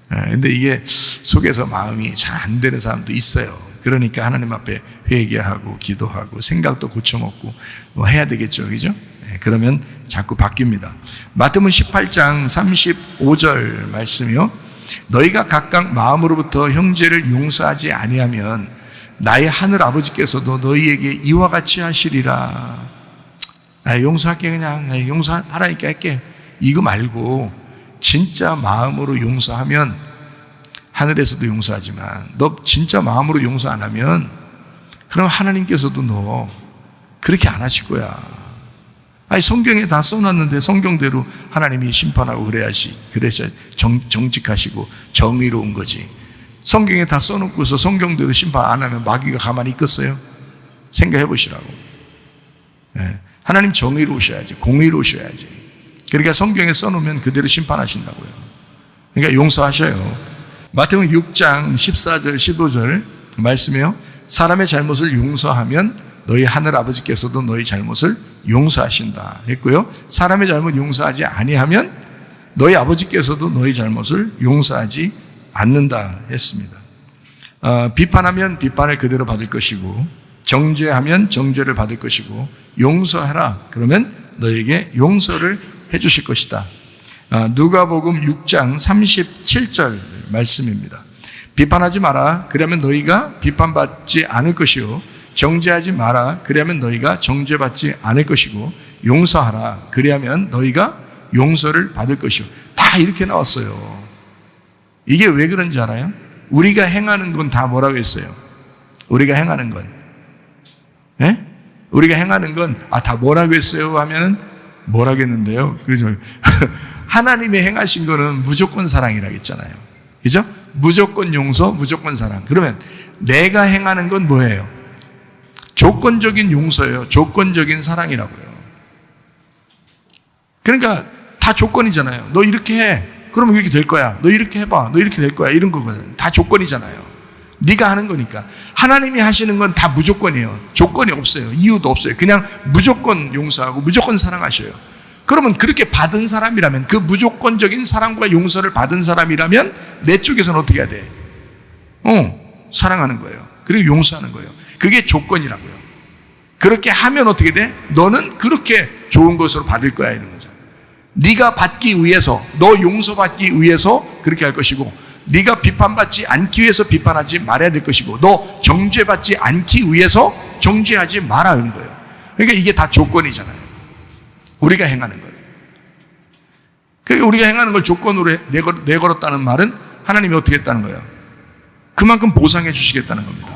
근데 이게 속에서 마음이 잘 안 되는 사람도 있어요. 그러니까 하나님 앞에 회개하고 기도하고 생각도 고쳐먹고 해야 되겠죠. 그죠? 그러면 자꾸 바뀝니다. 마태복음 18장 35절 말씀이요. 너희가 각각 마음으로부터 형제를 용서하지 아니하면 나의 하늘 아버지께서도 너희에게 이와 같이 하시리라. 용서할게 그냥 용서하라니까 할게. 이거 말고 진짜 마음으로 용서하면 하늘에서도 용서하지만 너 진짜 마음으로 용서 안 하면 그럼 하나님께서도 너 그렇게 안 하실 거야. 성경에 다 써놨는데 성경대로 하나님이 심판하고 그래서 정직하시고 정의로운 거지. 성경에 다 써놓고서 성경대로 심판 안 하면 마귀가 가만히 있겠어요? 생각해 보시라고. 하나님 정의로우셔야지, 공의로우셔야지. 그러니까 성경에 써놓으면 그대로 심판하신다고요. 그러니까 용서하셔요. 마태복음 6장 14절 15절 말씀이요. 사람의 잘못을 용서하면 너희 하늘 아버지께서도 너희 잘못을 용서하신다 했고요. 사람의 잘못 용서하지 아니하면 너희 아버지께서도 너희 잘못을 용서하지 않는다 했습니다. 비판하면 비판을 그대로 받을 것이고 정죄하면 정죄를 받을 것이고 용서하라 그러면 너에게 용서를 해 주실 것이다. 누가복음 6장 37절 말씀입니다. 비판하지 마라 그러면 너희가 비판받지 않을 것이요 정죄하지 마라 그러면 너희가 정죄받지 않을 것이고 용서하라 그리하면 너희가 용서를 받을 것이요. 다 이렇게 나왔어요. 이게 왜 그런지 알아요? 우리가 행하는 건 다 뭐라고 했어요? 우리가 행하는 건 우리가 행하는 건 다 뭐라고 했어요? 하면은 뭐라고 했는데요? 그죠? 하나님이 행하신 거는 무조건 사랑이라고 했잖아요. 그죠? 무조건 용서, 무조건 사랑. 그러면 내가 행하는 건 뭐예요? 조건적인 용서예요. 조건적인 사랑이라고요. 그러니까 다 조건이잖아요. 너 이렇게 해. 그러면 이렇게 될 거야. 너 이렇게 해봐. 너 이렇게 될 거야. 이런 거거든. 다 조건이잖아요. 네가 하는 거니까. 하나님이 하시는 건 다 무조건이에요. 조건이 없어요. 이유도 없어요. 그냥 무조건 용서하고 무조건 사랑하셔요. 그러면 그렇게 받은 사람이라면 그 무조건적인 사랑과 용서를 받은 사람이라면 내 쪽에서는 어떻게 해야 돼? 사랑하는 거예요. 그리고 용서하는 거예요. 그게 조건이라고요. 그렇게 하면 어떻게 돼? 너는 그렇게 좋은 것으로 받을 거야 이런 거죠. 네가 받기 위해서 너 용서받기 위해서 그렇게 할 것이고 네가 비판받지 않기 위해서 비판하지 말아야 될 것이고 너 정죄받지 않기 위해서 정죄하지 마라 이런 거예요. 그러니까 이게 다 조건이잖아요. 우리가 행하는 거예요. 그러니까 우리가 행하는 걸 조건으로 내걸었다는 말은 하나님이 어떻게 했다는 거예요? 그만큼 보상해 주시겠다는 겁니다.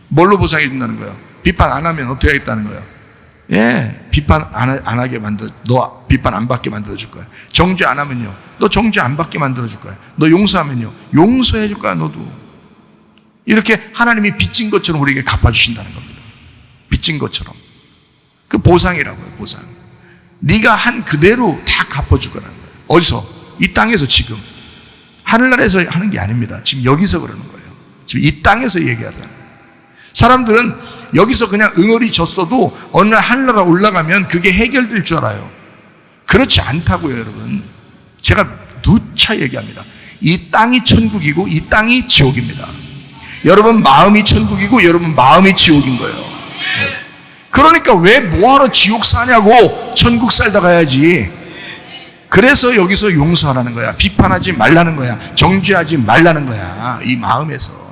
뭘로 보상해 준다는 거예요? 비판 안 하면 어떻게 하겠다는 거예요? 비판 안 하게 너 비판 안 받게 만들어 줄 거야. 정죄 안 하면요, 너 정죄 안 받게 만들어 줄 거야. 너 용서하면요, 용서해 줄 거야. 너도 이렇게 하나님이 빚진 것처럼 우리에게 갚아주신다는 겁니다. 빚진 것처럼. 그 보상이라고요, 보상. 네가 한 그대로 다 갚아주거라는 거예요. 어디서? 이 땅에서 지금. 하늘나라에서 하는 게 아닙니다. 지금 여기서 그러는 거예요. 지금 이 땅에서 얘기하잖아요. 사람들은 여기서 그냥 응어리 졌어도 어느 날 하늘나라 올라가면 그게 해결될 줄 알아요. 그렇지 않다고요, 여러분. 제가 누차 얘기합니다. 이 땅이 천국이고 이 땅이 지옥입니다. 여러분 마음이 천국이고 여러분 마음이 지옥인 거예요. 그러니까 왜 뭐하러 지옥 사냐고, 천국 살다 가야지. 그래서 여기서 용서하라는 거야. 비판하지 말라는 거야. 정죄하지 말라는 거야. 이 마음에서.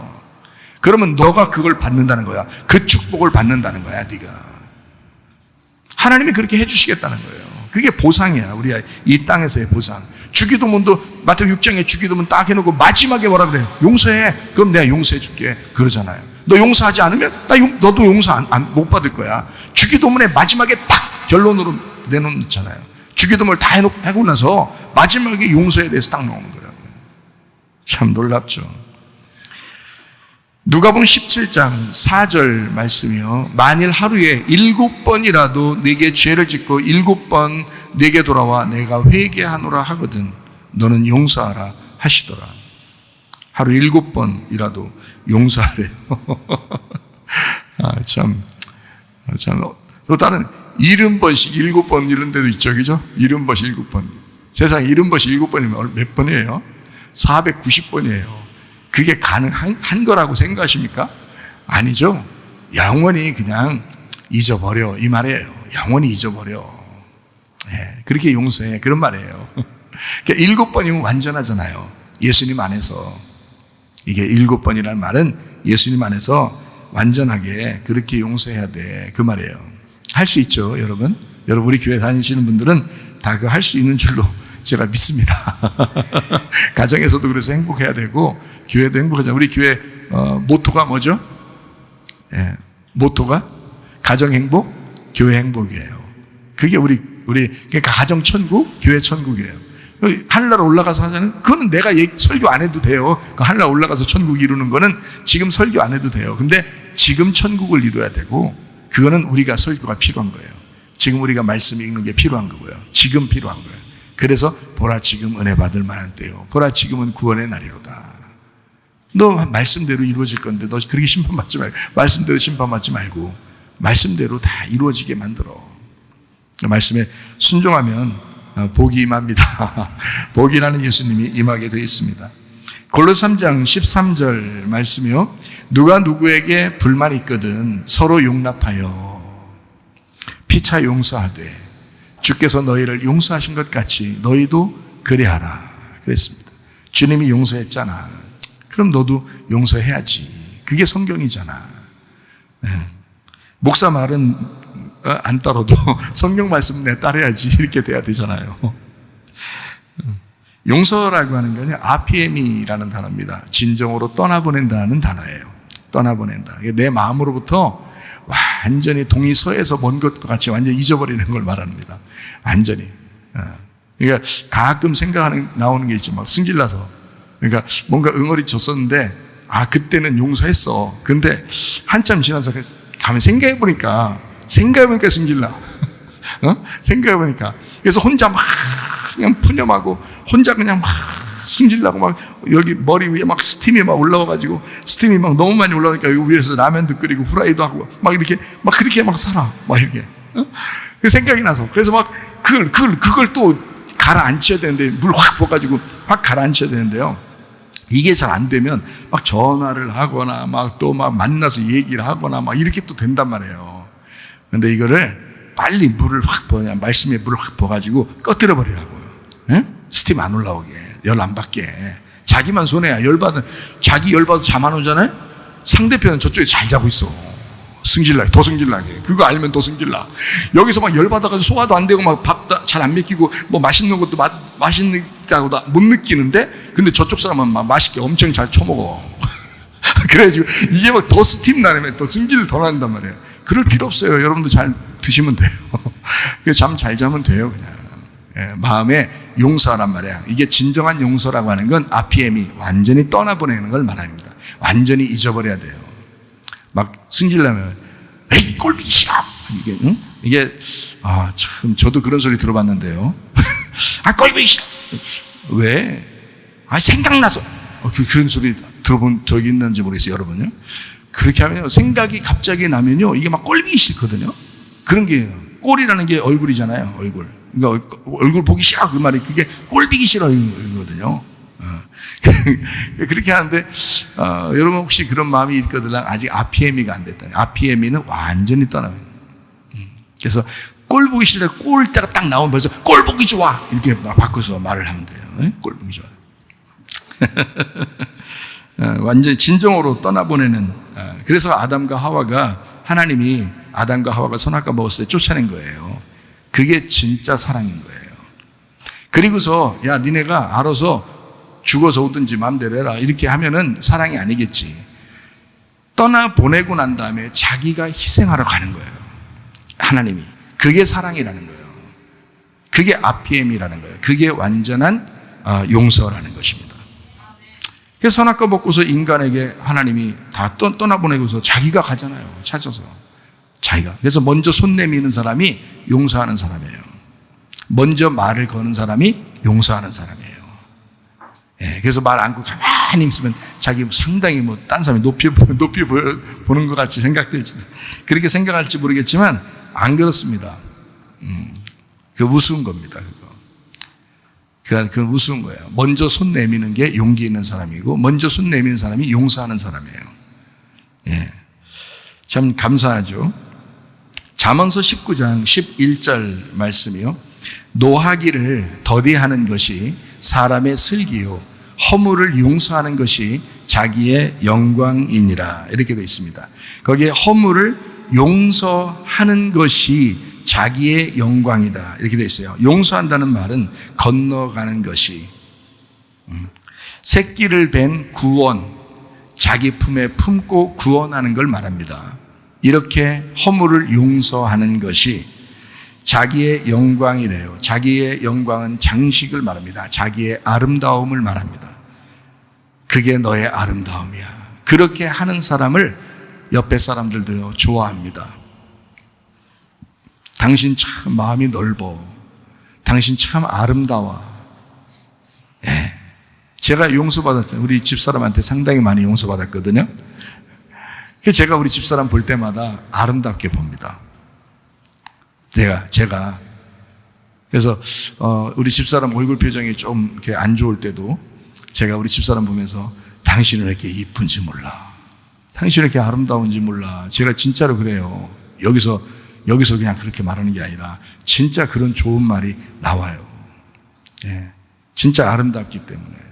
그러면 너가 그걸 받는다는 거야. 그 축복을 받는다는 거야, 네가. 하나님이 그렇게 해주시겠다는 거예요. 그게 보상이야. 우리 이 땅에서의 보상. 주기도문도 마태복음 6장에 주기도문 딱 해놓고 마지막에 뭐라 그래요? 용서해. 그럼 내가 용서해 줄게. 그러잖아요. 너 용서하지 않으면 너도 용서 못 받을 거야. 주기도문의 마지막에 딱 결론으로 내놓잖아요. 주기도문을 다 하고 나서 마지막에 용서에 대해서 딱 나오는 거예요. 참 놀랍죠. 누가복음 17장 4절 말씀이요. 만일 하루에 7번이라도 네게 죄를 짓고 7번 네게 돌아와 내가 회개하노라 하거든 너는 용서하라 하시더라. 하루 7번이라도 용서하래요. 또 다른 70번씩 7번 이런 데도 있죠. 그죠? 70번씩 7번. 세상에 70번씩 7번이면 몇 번이에요? 490번이에요. 그게 가능한 거라고 생각하십니까? 아니죠. 영원히 그냥 잊어버려. 이 말이에요. 영원히 잊어버려. 네, 그렇게 용서해. 그런 말이에요. 그러니까 7번이면 완전하잖아요. 예수님 안에서. 이게 7번이라는 말은 예수님 안에서 완전하게 그렇게 용서해야 돼. 그 말이에요. 할 수 있죠, 여러분. 여러분, 우리 교회 다니시는 분들은 다 그 할 수 있는 줄로 제가 믿습니다. 가정에서도 그래서 행복해야 되고, 교회도 행복하자. 우리 교회, 모토가 뭐죠? 예, 모토가 가정 행복, 교회 행복이에요. 그게 우리, 그러니까 가정 천국, 교회 천국이에요. 하늘나라 올라가서 하자는, 그거는 내가 설교 안 해도 돼요. 하늘나라 올라가서 천국 이루는 거는 지금 설교 안 해도 돼요. 근데 지금 천국을 이루어야 되고, 그거는 우리가 설교가 필요한 거예요. 지금 우리가 말씀 읽는 게 필요한 거고요. 지금 필요한 거예요. 그래서 보라 지금 은혜 받을 만한 때요. 보라 지금은 구원의 날이로다. 너 말씀대로 이루어질 건데 너 그렇게 심판받지 말고, 말씀대로 심판받지 말고 말씀대로 다 이루어지게 만들어. 말씀에 순종하면 복이 임합니다. 복이라는 예수님이 임하게 되어 있습니다. 골로새 3장 13절 말씀이요. 누가 누구에게 불만이 있거든 서로 용납하여 피차 용서하되 주께서 너희를 용서하신 것 같이 너희도 그래하라 그랬습니다. 주님이 용서했잖아. 그럼 너도 용서해야지. 그게 성경이잖아. 목사 말은 안 따라도 성경 말씀 내 따라야지 이렇게 돼야 되잖아요. 용서라고 하는 거는 아피엠이라는 단어입니다. 진정으로 떠나보낸다는 단어예요. 떠나보낸다. 내 마음으로부터 완전히 동이 서에서 먼 것과 같이 완전히 잊어버리는 걸 말합니다. 완전히. 그러니까 가끔 나오는 게 있죠. 막 승질나서. 그러니까 뭔가 응어리 졌었는데, 그때는 용서했어. 근데 한참 지나서 가면 생각해보니까 승질나. 생각해보니까. 그래서 혼자 막 그냥 푸념하고, 혼자 그냥 막 승질나고 막 여기 머리 위에 막 스팀이 막 올라와가지고 스팀이 막 너무 많이 올라오니까 여기 위에서 라면도 끓이고 후라이도 하고 막 이렇게 막 그렇게 막 살아. 막 이렇게. 그 생각이 나서. 그래서 막 그걸 또 가라앉혀야 되는데 물 확 부어가지고 확 가라앉혀야 되는데요. 이게 잘 안 되면 막 전화를 하거나 막 또 막 만나서 얘기를 하거나 막 이렇게 또 된단 말이에요. 근데 이거를 빨리 물을 확 부어, 말씀에 물을 확 부어가지고 꺼뜨려 버리라고요. 스팀 안 올라오게. 열 안 받게. 자기만 손해야. 자기 열받아서 잠 안 오잖아요? 상대편은 저쪽에 잘 자고 있어. 승질나게, 더 승질나게. 그거 알면 더 승질나. 여기서 막 열받아가지고 소화도 안 되고 막 밥 잘 안 먹히고 뭐 맛있는 것도 맛있다고 못 느끼는데, 근데 저쪽 사람은 막 맛있게 엄청 잘 처먹어. 그래가지고 이게 막 더 스팀 나면 더 승질을 더 난단 말이에요. 그럴 필요 없어요. 여러분도 잘 드시면 돼요. 잠 잘 자면 돼요, 그냥. 마음에 용서하란 말이야. 이게 진정한 용서라고 하는 건 아피엠이 완전히 떠나보내는 걸 말합니다. 완전히 잊어버려야 돼요. 막 승질나면 에이 꼴보기 싫어 이게 응? 이게 참 저도 그런 소리 들어봤는데요. 꼴보기 싫어. 왜? 생각나서 그런 소리 들어본 적이 있는지 모르겠어요, 여러분요. 그렇게 하면요 생각이 갑자기 나면요 이게 막 꼴보기 싫거든요. 그런 게 꼴이라는 게 얼굴이잖아요, 얼굴. 그러니까 얼굴 보기 싫어 그 말이 그게 꼴보기 싫어 이거거든요. 그렇게 하는데 여러분 혹시 그런 마음이 있거든요. 아직 RPM이가 안 됐다. RPM이는 완전히 떠나요. 그래서 꼴 보기 싫다 꼴자가 딱 나오면 벌써 꼴 보기 좋아 이렇게 막 바꿔서 말을 하면 돼요. 꼴 보기 좋아. 완전히 진정으로 떠나보내는. 그래서 아담과 하와가 하나님이 아담과 하와가 선악과 먹었을 때 쫓아낸 거예요. 그게 진짜 사랑인 거예요. 그리고서 야 니네가 알아서 죽어서 오든지 마음대로 해라 이렇게 하면은 사랑이 아니겠지. 떠나보내고 난 다음에 자기가 희생하러 가는 거예요. 하나님이. 그게 사랑이라는 거예요. 그게 RPM이라는 거예요. 그게 완전한 용서라는 것입니다. 그래서 선악과 먹고서 인간에게 하나님이 다 떠나보내고서 자기가 가잖아요. 찾아서. 자기가. 그래서 먼저 손 내미는 사람이 용서하는 사람이에요. 먼저 말을 거는 사람이 용서하는 사람이에요. 예, 그래서 말 안고 가만히 있으면 자기 상당히 딴 사람이 높이 보는 것 같이 생각될지도, 그렇게 생각할지 모르겠지만, 안 그렇습니다. 그 우스운 겁니다, 그거. 그 우스운 거예요. 먼저 손 내미는 게 용기 있는 사람이고, 먼저 손 내미는 사람이 용서하는 사람이에요. 예. 참 감사하죠. 잠언서 19장 11절 말씀이요. 노하기를 더디하는 것이 사람의 슬기요 허물을 용서하는 것이 자기의 영광이니라 이렇게 되어 있습니다. 거기에 허물을 용서하는 것이 자기의 영광이다 이렇게 되어 있어요. 용서한다는 말은 건너가는 것이, 새끼를 뵌 구원, 자기 품에 품고 구원하는 걸 말합니다. 이렇게 허물을 용서하는 것이 자기의 영광이래요. 자기의 영광은 장식을 말합니다. 자기의 아름다움을 말합니다. 그게 너의 아름다움이야. 그렇게 하는 사람을 옆에 사람들도 좋아합니다. 당신 참 마음이 넓어. 당신 참 아름다워. 예. 제가 용서받았잖아요. 우리 집사람한테 상당히 많이 용서받았거든요. 그래서 제가 우리 집사람 볼 때마다 아름답게 봅니다. 제가. 그래서, 우리 집사람 얼굴 표정이 좀 이렇게 안 좋을 때도 제가 우리 집사람 보면서 당신은 왜 이렇게 이쁜지 몰라. 당신은 왜 이렇게 아름다운지 몰라. 제가 진짜로 그래요. 여기서 그냥 그렇게 말하는 게 아니라 진짜 그런 좋은 말이 나와요. 예. 진짜 아름답기 때문에.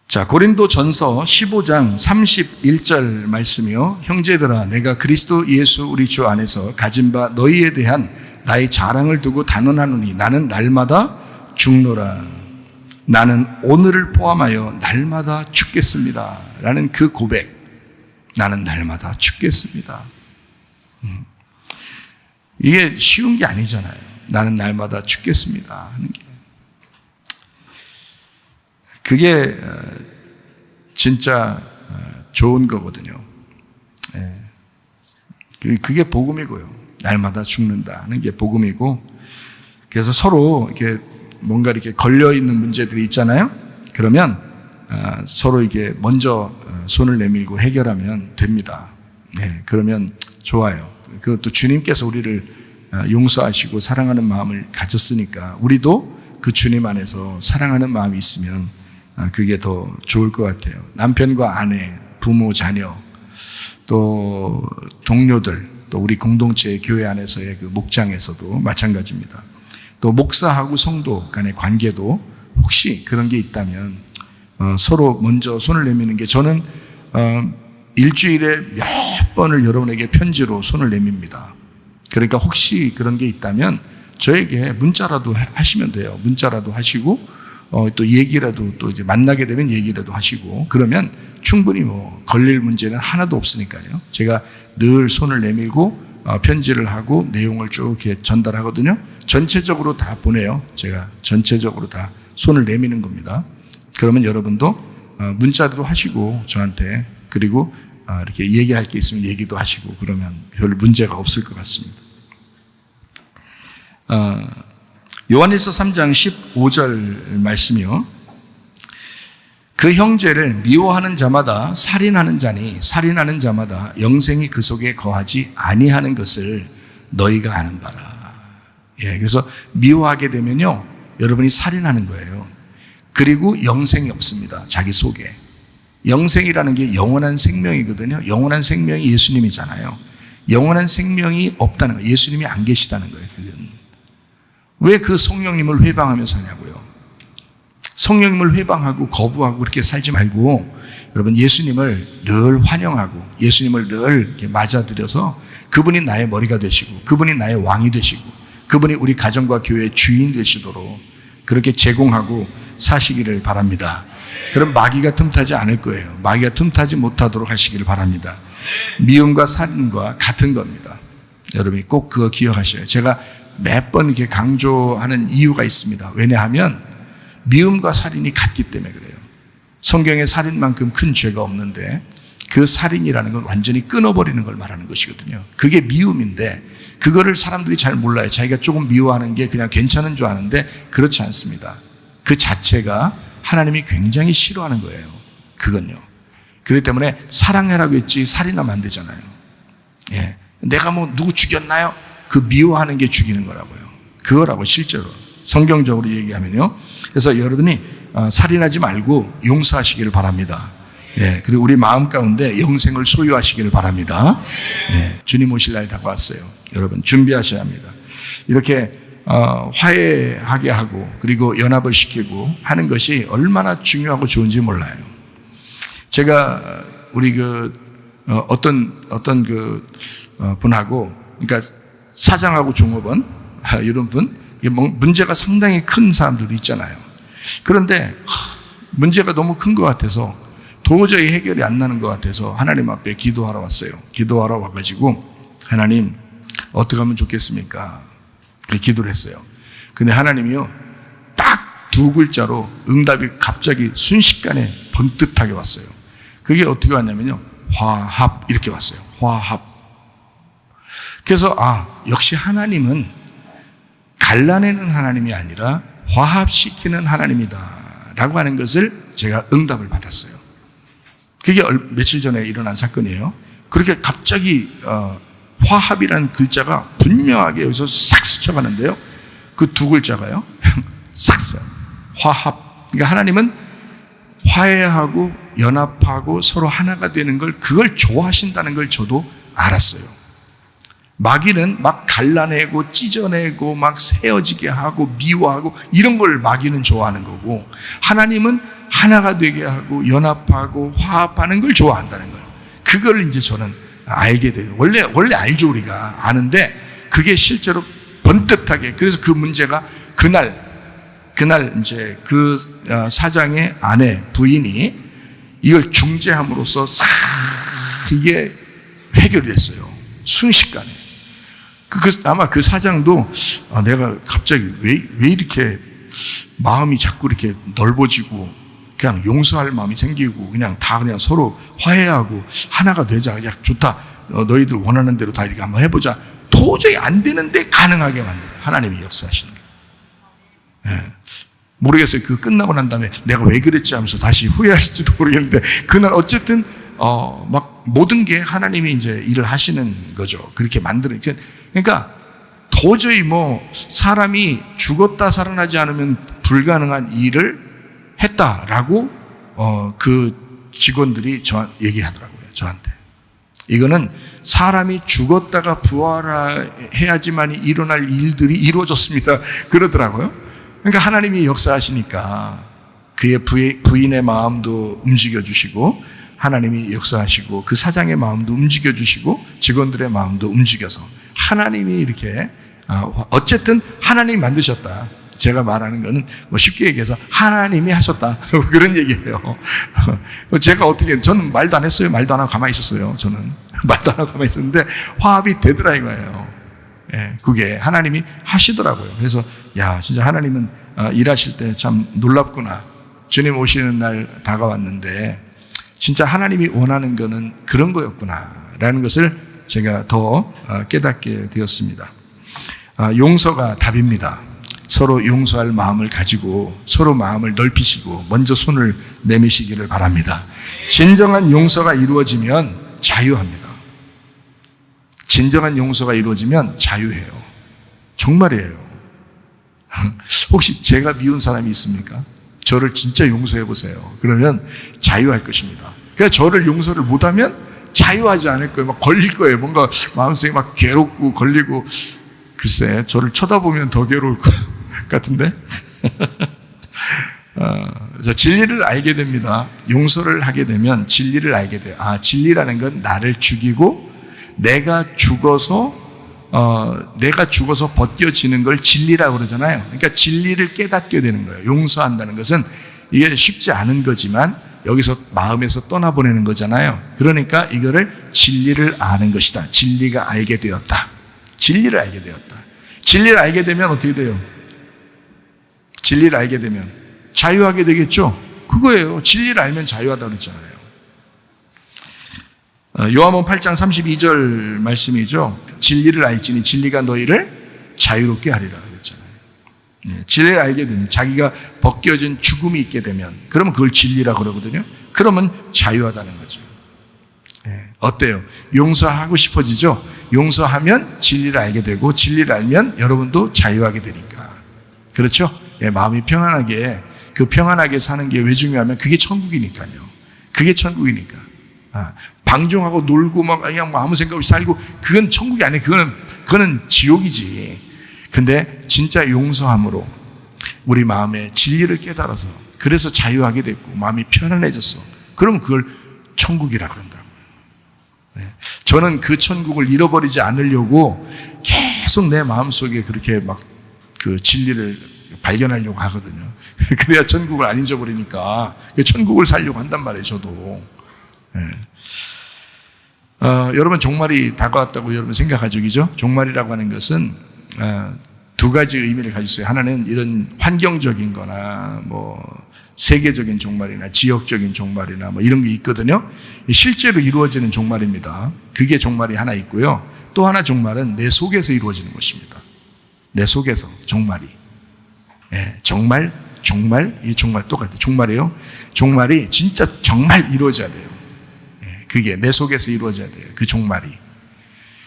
자, 고린도전서 15장 31절 말씀이요. 형제들아, 내가 그리스도 예수 우리 주 안에서 가진 바 너희에 대한 나의 자랑을 두고 단언하노니 나는 날마다 죽노라. 나는 오늘을 포함하여 날마다 죽겠습니다. 라는 그 고백. 나는 날마다 죽겠습니다. 이게 쉬운 게 아니잖아요. 나는 날마다 죽겠습니다 하는 게. 그게 진짜 좋은 거거든요. 그게 복음이고요. 날마다 죽는다는 게 복음이고, 그래서 서로 이렇게 뭔가 이렇게 걸려 있는 문제들이 있잖아요. 그러면 서로 이게 먼저 손을 내밀고 해결하면 됩니다. 네, 그러면 좋아요. 그것도 주님께서 우리를 용서하시고 사랑하는 마음을 가졌으니까 우리도 그 주님 안에서 사랑하는 마음이 있으면 그게 더 좋을 것 같아요. 남편과 아내, 부모, 자녀, 또 동료들, 또 우리 공동체 교회 안에서의 그 목장에서도 마찬가지입니다. 또 목사하고 성도 간의 관계도 혹시 그런 게 있다면 서로 먼저 손을 내미는 게, 저는 일주일에 몇 번을 여러분에게 편지로 손을 내밉니다. 그러니까 혹시 그런 게 있다면 저에게 문자라도 하시면 돼요. 문자라도 하시고 또 얘기라도, 또 이제 만나게 되면 얘기라도 하시고, 그러면 충분히 걸릴 문제는 하나도 없으니까요. 제가 늘 손을 내밀고 편지를 하고 내용을 쭉 이렇게 전달하거든요. 전체적으로 다 보내요. 제가 전체적으로 다 손을 내미는 겁니다. 그러면 여러분도 문자도 하시고 저한테, 그리고 이렇게 얘기할 게 있으면 얘기도 하시고 그러면 별 문제가 없을 것 같습니다. 요한일서 3장 15절 말씀이요. 그 형제를 미워하는 자마다 살인하는 자니 살인하는 자마다 영생이 그 속에 거하지 아니하는 것을 너희가 아는 바라. 예, 그래서 미워하게 되면요, 여러분이 살인하는 거예요. 그리고 영생이 없습니다. 자기 속에. 영생이라는 게 영원한 생명이거든요. 영원한 생명이 예수님이잖아요. 영원한 생명이 없다는 거예요. 예수님이 안 계시다는 거예요. 왜 그 성령님을 회방하며 사냐고요. 성령님을 회방하고 거부하고 그렇게 살지 말고, 여러분 예수님을 늘 환영하고 예수님을 늘 이렇게 맞아들여서 그분이 나의 머리가 되시고 그분이 나의 왕이 되시고 그분이 우리 가정과 교회의 주인 되시도록 그렇게 제공하고 사시기를 바랍니다. 그럼 마귀가 틈타지 않을 거예요. 마귀가 틈타지 못하도록 하시기를 바랍니다. 미움과 살인과 같은 겁니다. 여러분이 꼭 그거 기억하셔요. 제가 몇 번 이렇게 강조하는 이유가 있습니다. 왜냐하면 미움과 살인이 같기 때문에 그래요. 성경에 살인만큼 큰 죄가 없는데 그 살인이라는 건 완전히 끊어버리는 걸 말하는 것이거든요. 그게 미움인데 그거를 사람들이 잘 몰라요. 자기가 조금 미워하는 게 그냥 괜찮은 줄 아는데 그렇지 않습니다. 그 자체가 하나님이 굉장히 싫어하는 거예요. 그건요. 그렇기 때문에 사랑해라고 했지 살인하면 안 되잖아요. 예. 내가 뭐 누구 죽였나요? 그 미워하는 게 죽이는 거라고요. 그거라고 실제로 성경적으로 얘기하면요. 그래서 여러분이 살인하지 말고 용서하시기를 바랍니다. 예, 그리고 우리 마음 가운데 영생을 소유하시기를 바랍니다. 예, 주님 오실 날 다가왔어요. 여러분 준비하셔야 합니다. 이렇게 화해하게 하고 그리고 연합을 시키고 하는 것이 얼마나 중요하고 좋은지 몰라요. 제가 우리 어떤 분하고, 그러니까 사장하고 종업원 이런 분, 문제가 상당히 큰 사람들도 있잖아요. 그런데 문제가 너무 큰 것 같아서 도저히 해결이 안 나는 것 같아서 하나님 앞에 기도하러 왔어요. 기도하러 와가지고 하나님 어떻게 하면 좋겠습니까? 기도를 했어요. 근데 하나님이요 딱 두 글자로 응답이 갑자기 순식간에 번뜩하게 왔어요. 그게 어떻게 왔냐면요, 화합 이렇게 왔어요. 화합. 그래서 역시 하나님은 갈라내는 하나님이 아니라 화합시키는 하나님이다 라고 하는 것을 제가 응답을 받았어요. 그게 며칠 전에 일어난 사건이에요. 그렇게 갑자기 화합이라는 글자가 분명하게 여기서 싹 스쳐가는데요, 그 두 글자가요 싹 스쳐. 화합. 그러니까 하나님은 화해하고 연합하고 서로 하나가 되는 걸, 그걸 좋아하신다는 걸 저도 알았어요. 마귀는 막 갈라내고 찢어내고 막 세어지게 하고 미워하고 이런 걸 마귀는 좋아하는 거고, 하나님은 하나가 되게 하고 연합하고 화합하는 걸 좋아한다는 거예요. 그걸 이제 저는 알게 돼요. 원래 알죠. 우리가 아는데 그게 실제로 번뜩하게, 그래서 그 문제가 그날 이제 그 사장의 아내 부인이 이걸 중재함으로써 싹 이게 해결이 됐어요. 순식간에. 아마 그 사장도 내가 갑자기 왜 이렇게 마음이 자꾸 이렇게 넓어지고 그냥 용서할 마음이 생기고 그냥 서로 화해하고 하나가 되자. 야, 좋다. 너희들 원하는 대로 다 이렇게 한번 해보자. 도저히 안 되는데 가능하게 만들어요. 하나님이 역사하시는 거예요. 예. 모르겠어요. 그 끝나고 난 다음에 내가 왜 그랬지 하면서 다시 후회하실지도 모르겠는데, 그날 어쨌든 막 모든 게 하나님이 이제 일을 하시는 거죠. 그렇게 만드는. 그러니까 도저히 사람이 죽었다 살아나지 않으면 불가능한 일을 했다라고 그 직원들이 얘기하더라고요. 저한테. 이거는 사람이 죽었다가 부활해야지만 일어날 일들이 이루어졌습니다. 그러더라고요. 그러니까 하나님이 역사하시니까 그의 부인의 마음도 움직여주시고, 하나님이 역사하시고 그 사장의 마음도 움직여주시고 직원들의 마음도 움직여서 하나님이 이렇게 어쨌든 하나님이 만드셨다. 제가 말하는 거는 쉽게 얘기해서 하나님이 하셨다. 그런 얘기예요. 제가 저는 말도 안 했어요. 말도 안 하고 가만히 있었어요. 저는 말도 안 하고 가만히 있었는데 화합이 되더라 이거예요. 예, 그게 하나님이 하시더라고요. 그래서 야, 진짜 하나님은 일하실 때 참 놀랍구나. 주님 오시는 날 다가왔는데 진짜 하나님이 원하는 거는 그런 거였구나라는 것을 제가 더 깨닫게 되었습니다. 용서가 답입니다. 서로 용서할 마음을 가지고 서로 마음을 넓히시고 먼저 손을 내미시기를 바랍니다. 진정한 용서가 이루어지면 자유합니다. 진정한 용서가 이루어지면 자유해요. 정말이에요. 혹시 제가 미운 사람이 있습니까? 저를 진짜 용서해 보세요. 그러면 자유할 것입니다. 그러니까 저를 용서를 못하면 자유하지 않을 거예요. 막 걸릴 거예요. 뭔가 마음속에 막 괴롭고 걸리고. 글쎄, 저를 쳐다보면 더 괴로울 것 같은데. 진리를 알게 됩니다. 용서를 하게 되면 진리를 알게 돼요. 진리라는 건 나를 죽이고 내가 죽어서 벗겨지는 걸 진리라고 그러잖아요. 그러니까 진리를 깨닫게 되는 거예요. 용서한다는 것은 이게 쉽지 않은 거지만 여기서 마음에서 떠나보내는 거잖아요. 그러니까 이거를 진리를 아는 것이다. 진리가 알게 되었다. 진리를 알게 되었다. 진리를 알게 되면 어떻게 돼요? 진리를 알게 되면 자유하게 되겠죠? 그거예요. 진리를 알면 자유하다고 그랬잖아요. 요한복음 8장 32절 말씀이죠. 진리를 알지니 진리가 너희를 자유롭게 하리라 그랬잖아요. 진리를 알게 되면 자기가 벗겨진 죽음이 있게 되면 그러면 그걸 진리라고 그러거든요. 그러면 자유하다는 거죠. 어때요? 용서하고 싶어지죠? 용서하면 진리를 알게 되고 진리를 알면 여러분도 자유하게 되니까. 그렇죠? 마음이 평안하게 그 평안하게 사는 게 왜 중요하면 그게 천국이니까요. 그게 천국이니까. 방종하고 놀고 막 그냥 아무 생각 없이 살고 그건 천국이 아니에요. 그거는 지옥이지. 근데 진짜 용서함으로 우리 마음에 진리를 깨달아서 그래서 자유하게 됐고 마음이 편안해졌어. 그러면 그걸 천국이라 그런다고요. 저는 그 천국을 잃어버리지 않으려고 계속 내 마음속에 그렇게 막 그 진리를 발견하려고 하거든요. 그래야 천국을 안 잊어버리니까 천국을 살려고 한단 말이에요. 저도. 여러분 종말이 다가왔다고 여러분 생각하죠, 그죠? 종말이라고 하는 것은 두 가지 의미를 가지고 있어요. 하나는 이런 환경적인 거나 뭐 세계적인 종말이나 지역적인 종말이나 뭐 이런 게 있거든요. 실제로 이루어지는 종말입니다. 그게 종말이 하나 있고요. 또 하나 종말은 내 속에서 이루어지는 것입니다. 내 속에서 종말이. 정말 이 종말 똑같아요. 종말이에요. 종말이 진짜 정말 이루어져야 돼요. 그게 내 속에서 이루어져야 돼요. 그 종말이.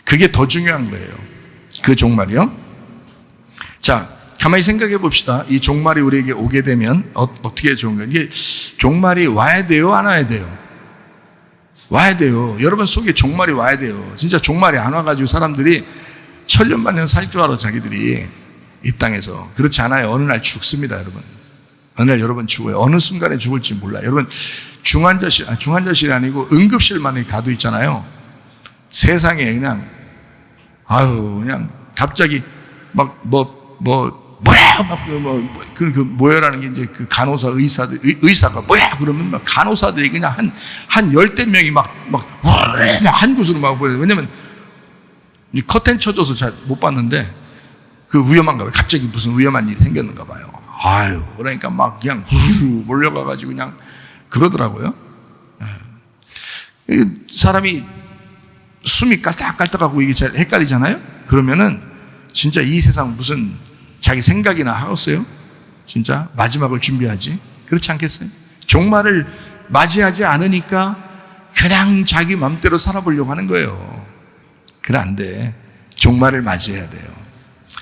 그게 더 중요한 거예요. 그 종말이요. 자, 가만히 생각해 봅시다. 이 종말이 우리에게 오게 되면 어떻게 좋은 거예요? 이게 종말이 와야 돼요? 안 와야 돼요? 와야 돼요. 여러분 속에 종말이 와야 돼요. 진짜 종말이 안 와가지고 사람들이 천년만년 살 줄 알아 자기들이 이 땅에서. 그렇지 않아요. 어느 날 죽습니다, 여러분. 어느 날 여러분 죽어요. 어느 순간에 죽을지 몰라요. 여러분 중환자실이 아니고 응급실만 가도 있잖아요. 세상에 그냥 그냥 갑자기 뭐야라는 게 이제 그 간호사 의사가 뭐야 그러면 막 간호사들이 그냥 한 열댓 명이 막 한 곳으로 막 보여요. 왜냐면 이 커튼 쳐줘서 잘 못 봤는데 그 위험한가 봐요. 갑자기 무슨 위험한 일이 생겼는가 봐요. 그러니까 막 그냥 몰려가가지고 그냥 그러더라고요. 사람이 숨이 깔딱깔딱하고 이게 잘 헷갈리잖아요. 그러면은 진짜 이 세상 무슨 자기 생각이나 하겠어요? 진짜 마지막을 준비하지? 그렇지 않겠어요? 종말을 맞이하지 않으니까 그냥 자기 마음대로 살아보려고 하는 거예요. 그래 안 돼. 종말을 맞이해야 돼요.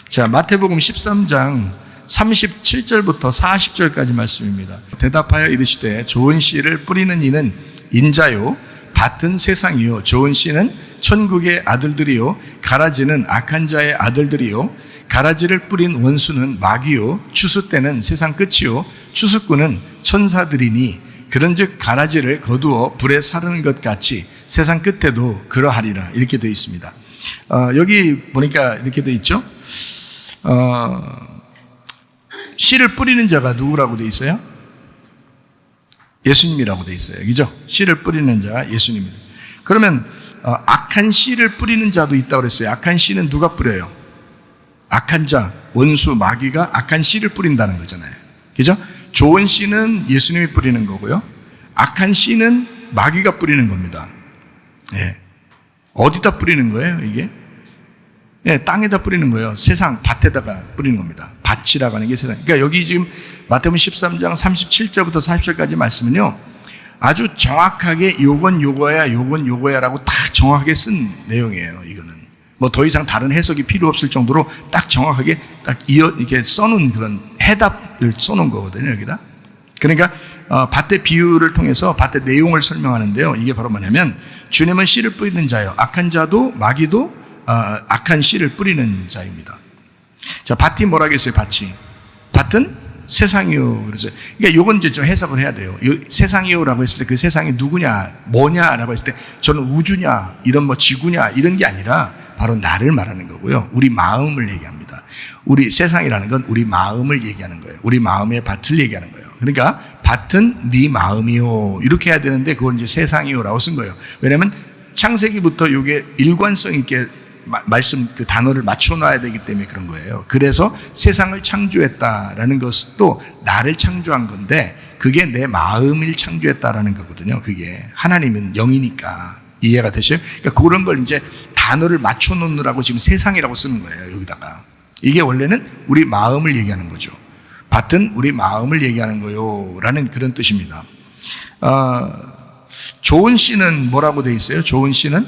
자, 마태복음 13장 37절부터 40절까지 말씀입니다. 대답하여 이르시되 좋은 씨를 뿌리는 이는 인자요 밭은 세상이요 좋은 씨는 천국의 아들들이요 가라지는 악한 자의 아들들이요 가라지를 뿌린 원수는 마귀요 추수 때는 세상 끝이요 추수꾼은 천사들이니 그런즉 가라지를 거두어 불에 사르는 것 같이 세상 끝에도 그러하리라. 이렇게 되어 있습니다. 여기 보니까 이렇게 되어 있죠. 씨를 뿌리는 자가 누구라고 되어 있어요? 예수님이라고 되어 있어요. 그죠? 씨를 뿌리는 자가 예수님입니다. 그러면 악한 씨를 뿌리는 자도 있다고 그랬어요. 악한 씨는 누가 뿌려요? 악한 자, 원수, 마귀가 악한 씨를 뿌린다는 거잖아요. 그죠? 좋은 씨는 예수님이 뿌리는 거고요. 악한 씨는 마귀가 뿌리는 겁니다. 예. 어디다 뿌리는 거예요, 이게? 예, 땅에다 뿌리는 거예요. 세상, 밭에다가 뿌리는 겁니다. 밭이라고 하는 게 세상. 그러니까 여기 지금 마태복음 13장 37절부터 40절까지 말씀은요, 아주 정확하게 요건 요거야, 요건 요거야라고 딱 정확하게 쓴 내용이에요, 이거는. 뭐 더 이상 다른 해석이 필요 없을 정도로 딱 정확하게 딱 이렇게 써놓은 그런 해답을 써놓은 거거든요, 여기다. 그러니까 밭의 비유를 통해서 밭의 내용을 설명하는데요. 이게 바로 뭐냐면, 주님은 씨를 뿌리는 자요, 악한 자도 마귀도 악한 씨를 뿌리는 자입니다. 자, 밭이 뭐라겠어요, 밭이? 밭은 세상이요. 그래서 그러니까 요건 이제 좀 해석을 해야 돼요. 세상이요라고 했을 때 그 세상이 누구냐, 뭐냐라고 했을 때 저는 우주냐, 이런 뭐 지구냐 이런 게 아니라 바로 나를 말하는 거고요. 우리 마음을 얘기합니다. 우리 세상이라는 건 우리 마음을 얘기하는 거예요. 우리 마음의 밭을 얘기하는 거예요. 그러니까 밭은 네 마음이요 이렇게 해야 되는데 그걸 이제 세상이요라고 쓴 거예요. 왜냐하면 창세기부터 이게 일관성 있게 말씀 그 단어를 맞춰놔야 되기 때문에 그런 거예요. 그래서 세상을 창조했다라는 것도 나를 창조한 건데 그게 내 마음을 창조했다라는 거거든요. 그게 하나님은 영이니까 이해가 되셔요? 그러니까 그런 걸 이제 단어를 맞춰놓느라고 지금 세상이라고 쓰는 거예요. 여기다가 이게 원래는 우리 마음을 얘기하는 거죠. 밭은 우리 마음을 얘기하는 거요라는 그런 뜻입니다. 좋은 씨는 뭐라고 돼 있어요? 좋은 씨는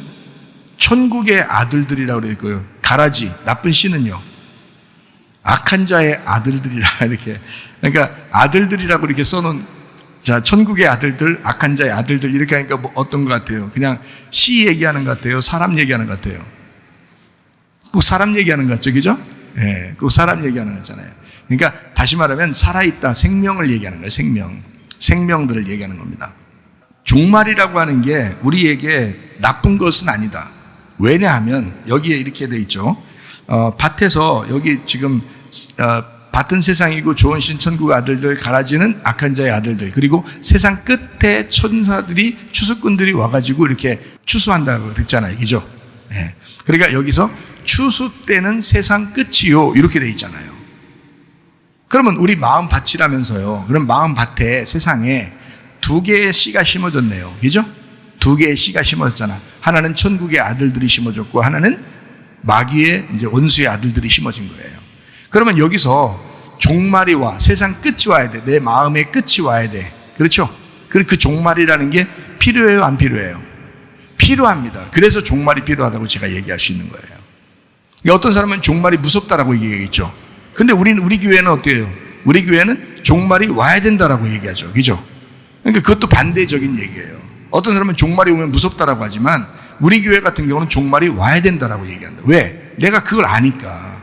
천국의 아들들이라고 되어 있고요. 가라지, 나쁜 씨는요, 악한 자의 아들들이라 이렇게. 그러니까 아들들이라고 이렇게 써놓은, 자, 천국의 아들들, 악한 자의 아들들 이렇게 하니까 뭐 어떤 것 같아요? 그냥 씨 얘기하는 것 같아요? 사람 얘기하는 것 같아요? 꼭 사람 얘기하는 것 같죠, 그죠? 예, 네, 꼭 사람 얘기하는 거잖아요. 그러니까 다시 말하면 살아있다, 생명을 얘기하는 거예요. 생명들을 얘기하는 겁니다. 종말이라고 하는 게 우리에게 나쁜 것은 아니다. 왜냐하면 여기에 이렇게 돼 있죠. 밭에서 여기 지금 밭은 세상이고 좋은 신 천국 아들들, 가라지는 악한 자의 아들들, 그리고 세상 끝에 천사들이 추수꾼들이 와가지고 이렇게 추수한다고 그랬잖아요, 그죠? 네. 그러니까 여기서 추수 때는 세상 끝이요 이렇게 돼 있잖아요. 그러면 우리 마음 밭이라면서요. 그럼 마음 밭에 세상에 두 개의 씨가 심어졌네요, 그죠? 두 개의 씨가 심어졌잖아. 하나는 천국의 아들들이 심어졌고 하나는 마귀의 이제 원수의 아들들이 심어진 거예요. 그러면 여기서 종말이 와, 세상 끝이 와야 돼. 내 마음의 끝이 와야 돼. 그렇죠? 그 종말이라는 게 필요해요, 안 필요해요? 필요합니다. 그래서 종말이 필요하다고 제가 얘기할 수 있는 거예요. 그러니까 어떤 사람은 종말이 무섭다라고 얘기하겠죠. 근데 우리 교회는 어때요? 우리 교회는 종말이 와야 된다라고 얘기하죠, 그죠? 그러니까 그것도 반대적인 얘기예요. 어떤 사람은 종말이 오면 무섭다라고 하지만 우리 교회 같은 경우는 종말이 와야 된다라고 얘기한다. 왜? 내가 그걸 아니까.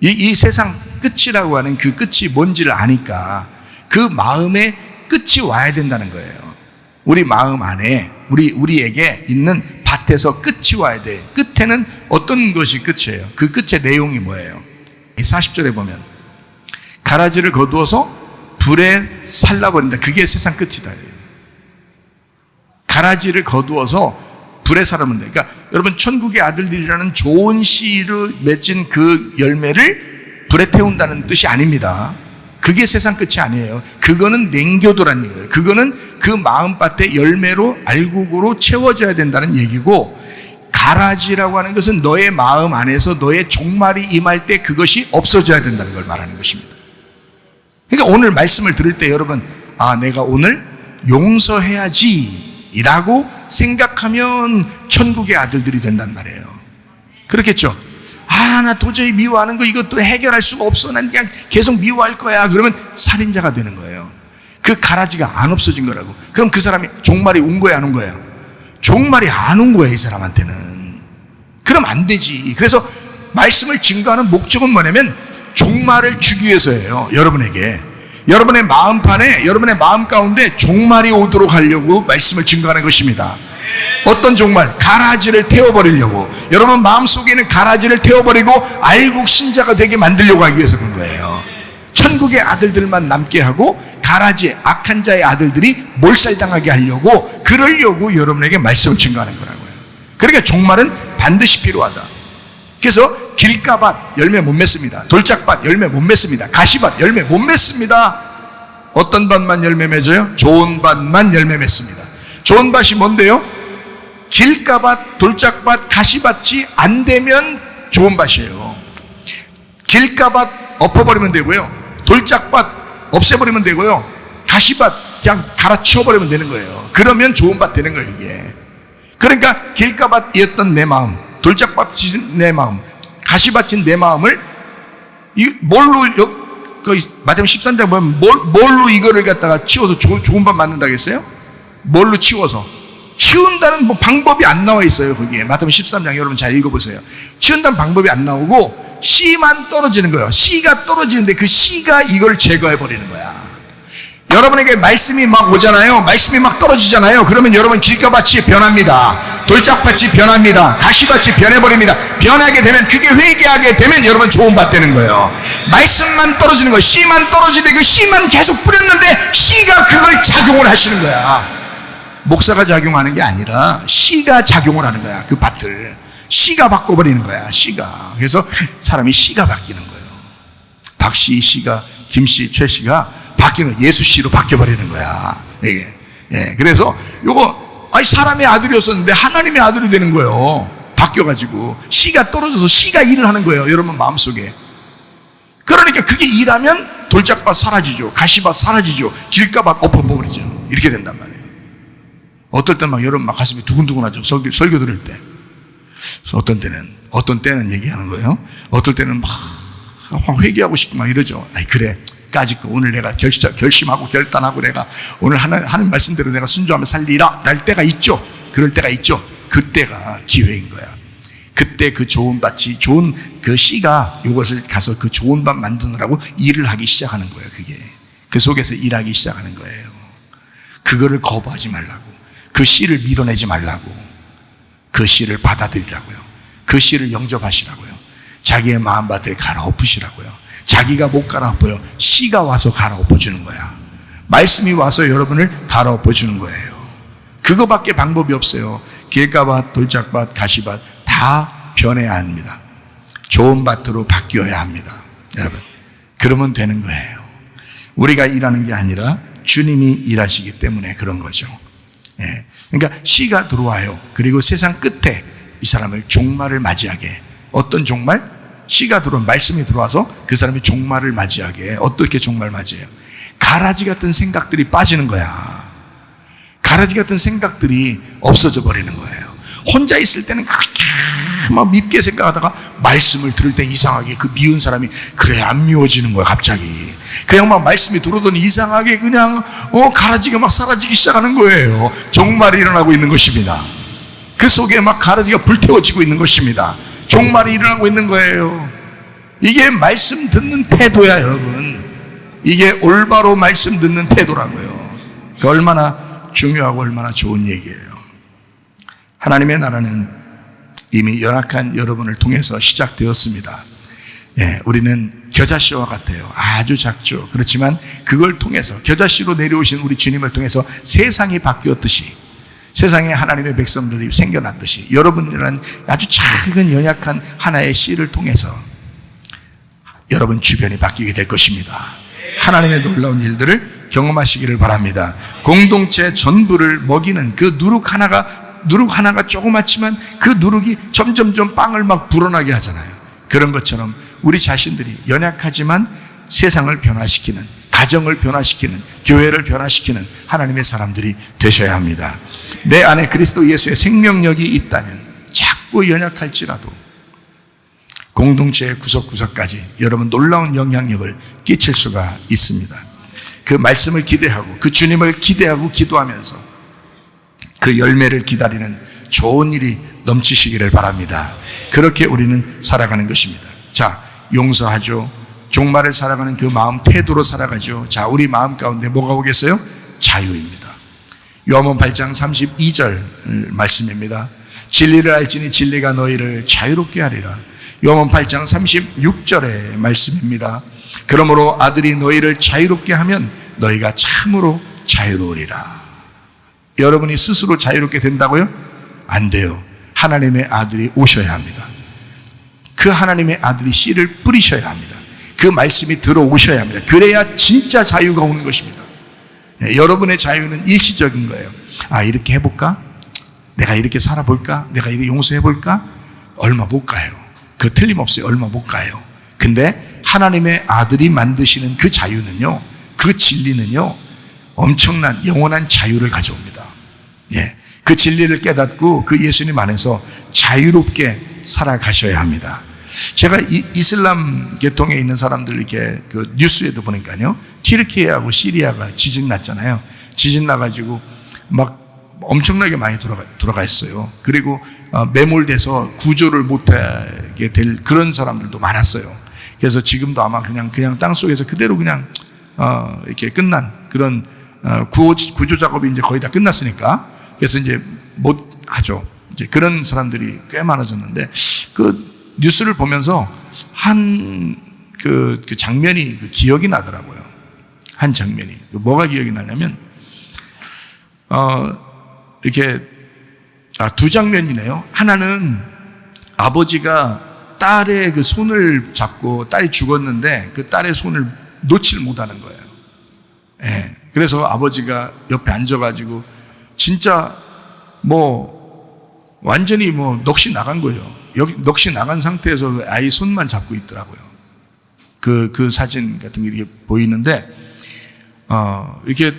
이 세상 끝이라고 하는 그 끝이 뭔지를 아니까 그 마음의 끝이 와야 된다는 거예요. 우리 마음 안에 우리에게 있는 밭에서 끝이 와야 돼. 끝에는 어떤 것이 끝이에요? 그 끝의 내용이 뭐예요? 40절에 보면 가라지를 거두어서 불에 살라버린다. 그게 세상 끝이다. 가라지를 거두어서 불에 살아버린다. 그러니까 여러분 천국의 아들들이라는 좋은 씨로 맺은 그 열매를 불에 태운다는 뜻이 아닙니다. 그게 세상 끝이 아니에요. 그거는 냉교도라는 얘기예요. 그거는 그 마음밭의 열매로 알곡으로 채워져야 된다는 얘기고, 가라지라고 하는 것은 너의 마음 안에서 너의 종말이 임할 때 그것이 없어져야 된다는 걸 말하는 것입니다. 그러니까 오늘 말씀을 들을 때 여러분, 내가 오늘 용서해야지 라고 생각하면 천국의 아들들이 된단 말이에요. 그렇겠죠? 나 도저히 미워하는 거 이것도 해결할 수가 없어. 난 그냥 계속 미워할 거야. 그러면 살인자가 되는 거예요. 그 가라지가 안 없어진 거라고. 그럼 그 사람이 종말이 온 거야, 안 온 거야? 종말이 안 온 거야, 이 사람한테는. 그럼 안 되지. 그래서 말씀을 증거하는 목적은 뭐냐면 종말을 주기 위해서예요. 여러분에게. 여러분의 마음판에, 여러분의 마음 가운데 종말이 오도록 하려고 말씀을 증거하는 것입니다. 어떤 종말? 가라지를 태워버리려고. 여러분 마음속에는 가라지를 태워버리고 알곡 신자가 되게 만들려고 하기 위해서 그런 거예요. 천국의 아들들만 남게 하고 가라지, 악한 자의 아들들이 몰살당하게 하려고, 그러려고 여러분에게 말씀을 증거하는 거라고요. 그러니까 종말은 반드시 필요하다. 그래서 길가밭 열매 못 맺습니다. 돌짝밭 열매 못 맺습니다. 가시밭 열매 못 맺습니다. 어떤 밭만 열매 맺어요? 좋은 밭만 열매 맺습니다. 좋은 밭이 뭔데요? 길가밭, 돌짝밭, 가시밭이 안 되면 좋은 밭이에요. 길가밭 엎어버리면 되고요, 돌짝밭 없애버리면 되고요, 가시밭 그냥 갈아치워버리면 되는 거예요. 그러면 좋은 밭 되는 거예요, 이게. 그러니까 길가밭이었던 내 마음, 돌짝밭인 내 마음, 가시밭인 내 마음을 뭘로, 마태복음 13장 보면 뭘로 이거를 갖다가 치워서 좋은 밭 만든다겠어요? 뭘로 치워서? 치운다는 방법이 안 나와 있어요, 거기에. 마태복음 13장 여러분 잘 읽어보세요. 치운다는 방법이 안 나오고 씨만 떨어지는 거예요. 씨가 떨어지는데 그 씨가 이걸 제거해버리는 거야. 여러분에게 말씀이 막 오잖아요. 말씀이 막 떨어지잖아요. 그러면 여러분 길가밭이 변합니다. 돌짝밭이 변합니다. 가시밭이 변해버립니다. 변하게 되면, 그게 회개하게 되면 여러분 좋은 밭 되는 거예요. 말씀만 떨어지는 거예요. 씨만 떨어지는데 그 씨만 계속 뿌렸는데 씨가 그걸 작용을 하시는 거야. 목사가 작용하는 게 아니라 씨가 작용을 하는 거야. 그 밭을 씨가 바꿔버리는 거야. 씨가. 그래서 사람이 씨가 바뀌는 거예요. 박씨, 씨가, 김씨, 최씨가 바뀌는, 예수 씨로 바뀌어버리는 거야. 이게. 예. 그래서 요거, 사람의 아들이었었는데 하나님의 아들이 되는 거예요. 바뀌어가지고. 씨가 떨어져서 씨가 일을 하는 거예요. 여러분 마음속에. 그러니까 그게 일하면 돌짝밭 사라지죠. 가시밭 사라지죠. 길가밭 엎어버리죠. 이렇게 된단 말이에요. 어떨 땐 막 여러분 막 가슴이 두근두근하죠. 설교 들을 때. 어떤 때는 얘기하는 거예요. 어떨 때는 막 회개하고 싶고 막 이러죠. 그래. 까짓 거 오늘 내가 결심하고 결단하고 내가 오늘 하는 말씀대로 내가 순종하며 살리라 날 때가 있죠. 그럴 때가 있죠. 그때가 기회인 거야. 그때 그 좋은 밭이, 좋은 그 씨가 이것을 가서 그 좋은 밭 만드느라고 일을 하기 시작하는 거예요. 그게 그 속에서 일하기 시작하는 거예요. 그거를 거부하지 말라고, 그 씨를 밀어내지 말라고, 그 씨를 받아들이라고요. 그 씨를 영접하시라고요. 자기의 마음밭을 갈아엎으시라고요. 자기가 못 갈아엎어요. 씨가 와서 갈아엎어주는 거야. 말씀이 와서 여러분을 갈아엎어주는 거예요. 그거밖에 방법이 없어요. 길가밭, 돌짝밭, 가시밭 다 변해야 합니다. 좋은 밭으로 바뀌어야 합니다. 여러분, 그러면 되는 거예요. 우리가 일하는 게 아니라 주님이 일하시기 때문에 그런 거죠. 예. 그러니까 씨가 들어와요. 그리고 세상 끝에 이 사람을 종말을 맞이하게. 어떤 종말? 씨가 들어온, 말씀이 들어와서 그 사람이 종말을 맞이하게. 어떻게 종말을 맞이해요? 가라지 같은 생각들이 빠지는 거야. 가라지 같은 생각들이 없어져 버리는 거예요. 혼자 있을 때는 그렇게 막 밉게 생각하다가 말씀을 들을 때 이상하게 그 미운 사람이 그래 안 미워지는 거야. 갑자기 그냥 막 말씀이 들어오더니 이상하게 그냥 가라지가 막 사라지기 시작하는 거예요. 종말이 일어나고 있는 것입니다. 그 속에 막 가라지가 불태워지고 있는 것입니다. 종말이 일어나고 있는 거예요. 이게 말씀 듣는 태도야, 여러분. 이게 올바로 말씀 듣는 태도라고요. 그 얼마나 중요하고 얼마나 좋은 얘기예요. 하나님의 나라는 이미 연약한 여러분을 통해서 시작되었습니다. 예, 우리는 겨자씨와 같아요. 아주 작죠. 그렇지만 그걸 통해서, 겨자씨로 내려오신 우리 주님을 통해서 세상이 바뀌었듯이, 세상에 하나님의 백성들이 생겨났듯이 여러분이라는 아주 작은 연약한 하나의 씨를 통해서 여러분 주변이 바뀌게 될 것입니다. 하나님의 놀라운 일들을 경험하시기를 바랍니다. 공동체 전부를 먹이는 그 누룩 하나가 조그맣지만 그 누룩이 점점점 빵을 막 불어나게 하잖아요. 그런 것처럼 우리 자신들이 연약하지만 세상을 변화시키는, 가정을 변화시키는, 교회를 변화시키는 하나님의 사람들이 되셔야 합니다. 내 안에 그리스도 예수의 생명력이 있다면 작고 연약할지라도 공동체의 구석구석까지 여러분 놀라운 영향력을 끼칠 수가 있습니다. 그 말씀을 기대하고 그 주님을 기대하고 기도하면서 그 열매를 기다리는 좋은 일이 넘치시기를 바랍니다. 그렇게 우리는 살아가는 것입니다. 자, 용서하죠. 종말을 살아가는 그 마음 태도로 살아가죠. 자, 우리 마음 가운데 뭐가 오겠어요? 자유입니다. 요한복음 8장 32절 말씀입니다. 진리를 알지니 진리가 너희를 자유롭게 하리라. 요한복음 8장 36절의 말씀입니다. 그러므로 아들이 너희를 자유롭게 하면 너희가 참으로 자유로우리라. 여러분이 스스로 자유롭게 된다고요? 안 돼요. 하나님의 아들이 오셔야 합니다. 그 하나님의 아들이 씨를 뿌리셔야 합니다. 그 말씀이 들어오셔야 합니다. 그래야 진짜 자유가 오는 것입니다. 여러분의 자유는 일시적인 거예요. 아, 이렇게 해볼까? 내가 이렇게 살아볼까? 내가 이렇게 용서해볼까? 얼마 못 가요. 그 틀림없어요. 얼마 못 가요. 근데 하나님의 아들이 만드시는 그 자유는요, 그 진리는요, 엄청난 영원한 자유를 가져옵니다. 예, 그 진리를 깨닫고 그 예수님 안에서 자유롭게 살아가셔야 합니다. 제가 이슬람 계통에 있는 사람들 이렇게 그 뉴스에도 보니까요, 튀르키예하고 시리아가 지진 났잖아요. 지진 나가지고 막 엄청나게 많이 돌아가 있어요. 그리고 매몰돼서 구조를 못하게 될 그런 사람들도 많았어요. 그래서 지금도 아마 그냥 땅 속에서 그대로 그냥 이렇게 끝난 그런 구조 작업이 이제 거의 다 끝났으니까, 그래서 이제 못 하죠. 이제 그런 사람들이 꽤 많아졌는데, 그 뉴스를 보면서 그 장면이 기억이 나더라고요. 한 장면이. 뭐가 기억이 나냐면, 이렇게, 두 장면이네요. 하나는 아버지가 딸의 그 손을 잡고 딸이 죽었는데 그 딸의 손을 놓질 못하는 거예요. 예. 그래서 아버지가 옆에 앉아가지고 진짜 완전히 넋이 나간 거예요. 여기 넋이 나간 상태에서 그 아이 손만 잡고 있더라고요. 그 사진 같은 게 이렇게 보이는데, 이렇게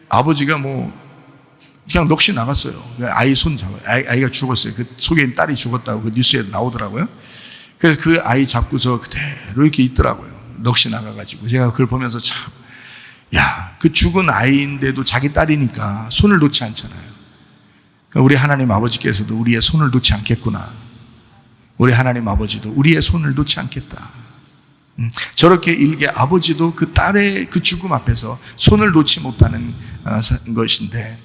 아버지가 그냥 넋이 나갔어요. 아이 손 잡아요. 아이가 죽었어요. 그 속에 있는 딸이 죽었다고 그 뉴스에 나오더라고요. 그래서 그 아이 잡고서 그대로 이렇게 있더라고요. 넋이 나가가지고. 제가 그걸 보면서 참, 그 죽은 아이인데도 자기 딸이니까 손을 놓지 않잖아요. 우리 하나님 아버지께서도 우리의 손을 놓지 않겠구나. 우리 하나님 아버지도 우리의 손을 놓지 않겠다. 저렇게 일개 아버지도 그 딸의 그 죽음 앞에서 손을 놓지 못하는 것인데,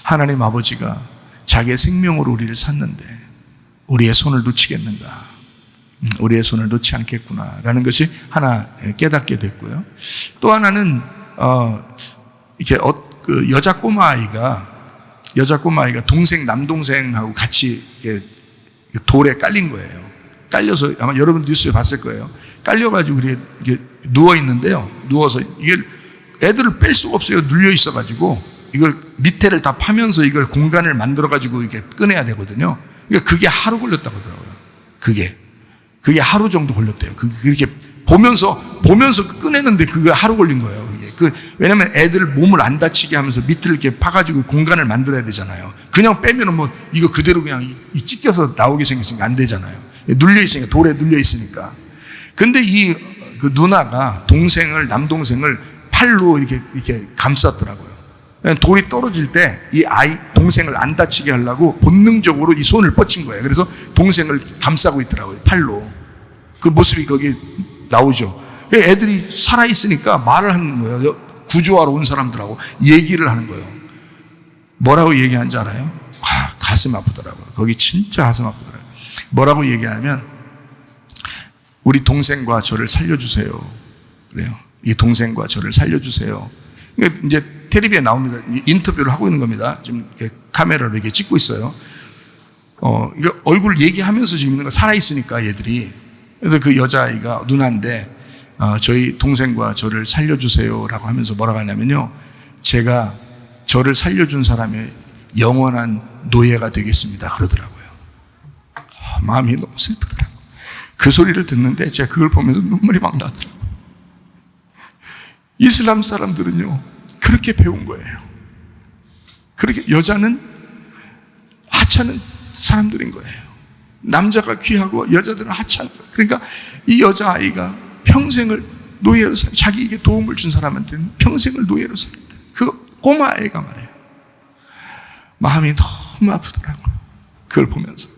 하나님 아버지가 자기의 생명으로 우리를 샀는데 우리의 손을 놓치겠는가? 우리의 손을 놓지 않겠구나라는 것이 하나 깨닫게 됐고요. 또 하나는 이렇게 그 여자 꼬마아이가 남동생하고 같이 이렇게 돌에 깔린 거예요. 깔려서, 아마 여러분 뉴스에 봤을 거예요. 깔려가지고 이렇게 누워 있는데요. 누워서 이게 애들을 뺄 수가 없어요. 눌려 있어가지고 이걸 밑에를 다 파면서 이걸 공간을 만들어가지고 이렇게 꺼내야 되거든요. 그러니까 그게 하루 걸렸다고 하더라고요. 그게 하루 정도 걸렸대요. 그렇게 보면서 꺼내는데 그게 하루 걸린 거예요. 왜냐면 애들 몸을 안 다치게 하면서 밑을 이렇게 파가지고 공간을 만들어야 되잖아요. 그냥 빼면은 이거 그대로 그냥 찢겨서 나오게 생겼으니까 안 되잖아요. 눌려 있으니까, 돌에 눌려 있으니까. 근데 그 누나가 남동생을 팔로 이렇게 감쌌더라고요. 돌이 떨어질 때 이 동생을 안 다치게 하려고 본능적으로 이 손을 뻗친 거예요. 그래서 동생을 감싸고 있더라고요. 팔로. 그 모습이 거기 나오죠. 애들이 살아있으니까 말을 하는 거예요. 구조하러 온 사람들하고 얘기를 하는 거예요. 뭐라고 얘기하는지 알아요? 가슴 아프더라고요. 거기 진짜 가슴 아프더라고요. 뭐라고 얘기하면, 우리 동생과 저를 살려주세요. 그래요. 이 동생과 저를 살려주세요. 이제 텔레비에 나옵니다. 인터뷰를 하고 있는 겁니다. 지금 이렇게 카메라로 이렇게 찍고 있어요. 이게 얼굴 얘기하면서 지금 있는 거, 살아있으니까 얘들이. 그래서 그 여자아이가 누나인데, 저희 동생과 저를 살려주세요라고 하면서 뭐라고 하냐면요, 제가 저를 살려준 사람의 영원한 노예가 되겠습니다. 그러더라고요. 마음이 너무 슬프더라고요. 그 소리를 듣는데 제가 그걸 보면서 눈물이 막 나더라고요. 이슬람 사람들은요, 그렇게 배운 거예요. 그렇게 여자는 하찮은 사람들인 거예요. 남자가 귀하고 여자들은 하찮은 거예요. 그러니까 이 여자아이가 평생을 노예로 자기에게 도움을 준 사람한테는 평생을 노예로 살겠다. 그 꼬마아이가 말해요. 마음이 너무 아프더라고요. 그걸 보면서.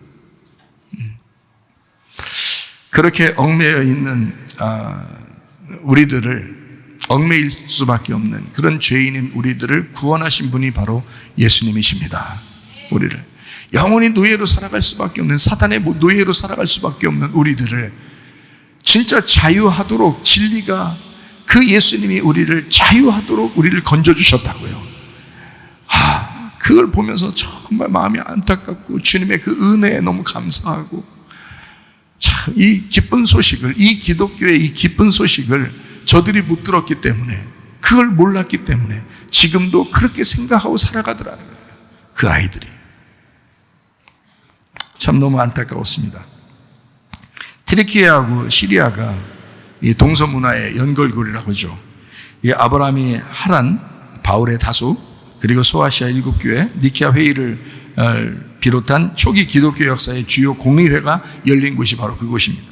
그렇게 얽매여 있는 우리들을, 얽매일 수밖에 없는 그런 죄인인 우리들을 구원하신 분이 바로 예수님이십니다. 우리를 영원히 노예로 살아갈 수밖에 없는, 사단의 노예로 살아갈 수밖에 없는 우리들을 진짜 자유하도록, 진리가 그 예수님이 우리를 자유하도록 우리를 건져주셨다고요. 그걸 보면서 정말 마음이 안타깝고 주님의 그 은혜에 너무 감사하고, 참 이 기쁜 소식을, 이 기독교의 이 기쁜 소식을 저들이 못 들었기 때문에 그걸 몰랐기 때문에 지금도 그렇게 생각하고 살아가더라는 거예요. 그 아이들이. 참 너무 안타까웠습니다. 튀르키예하고 시리아가 이 동서문화의 연결고리라고 하죠. 이 아브라함이 하란, 바울의 다소, 그리고 소아시아 7교회, 니케아 회의를 비롯한 초기 기독교 역사의 주요 공의회가 열린 곳이 바로 그곳입니다.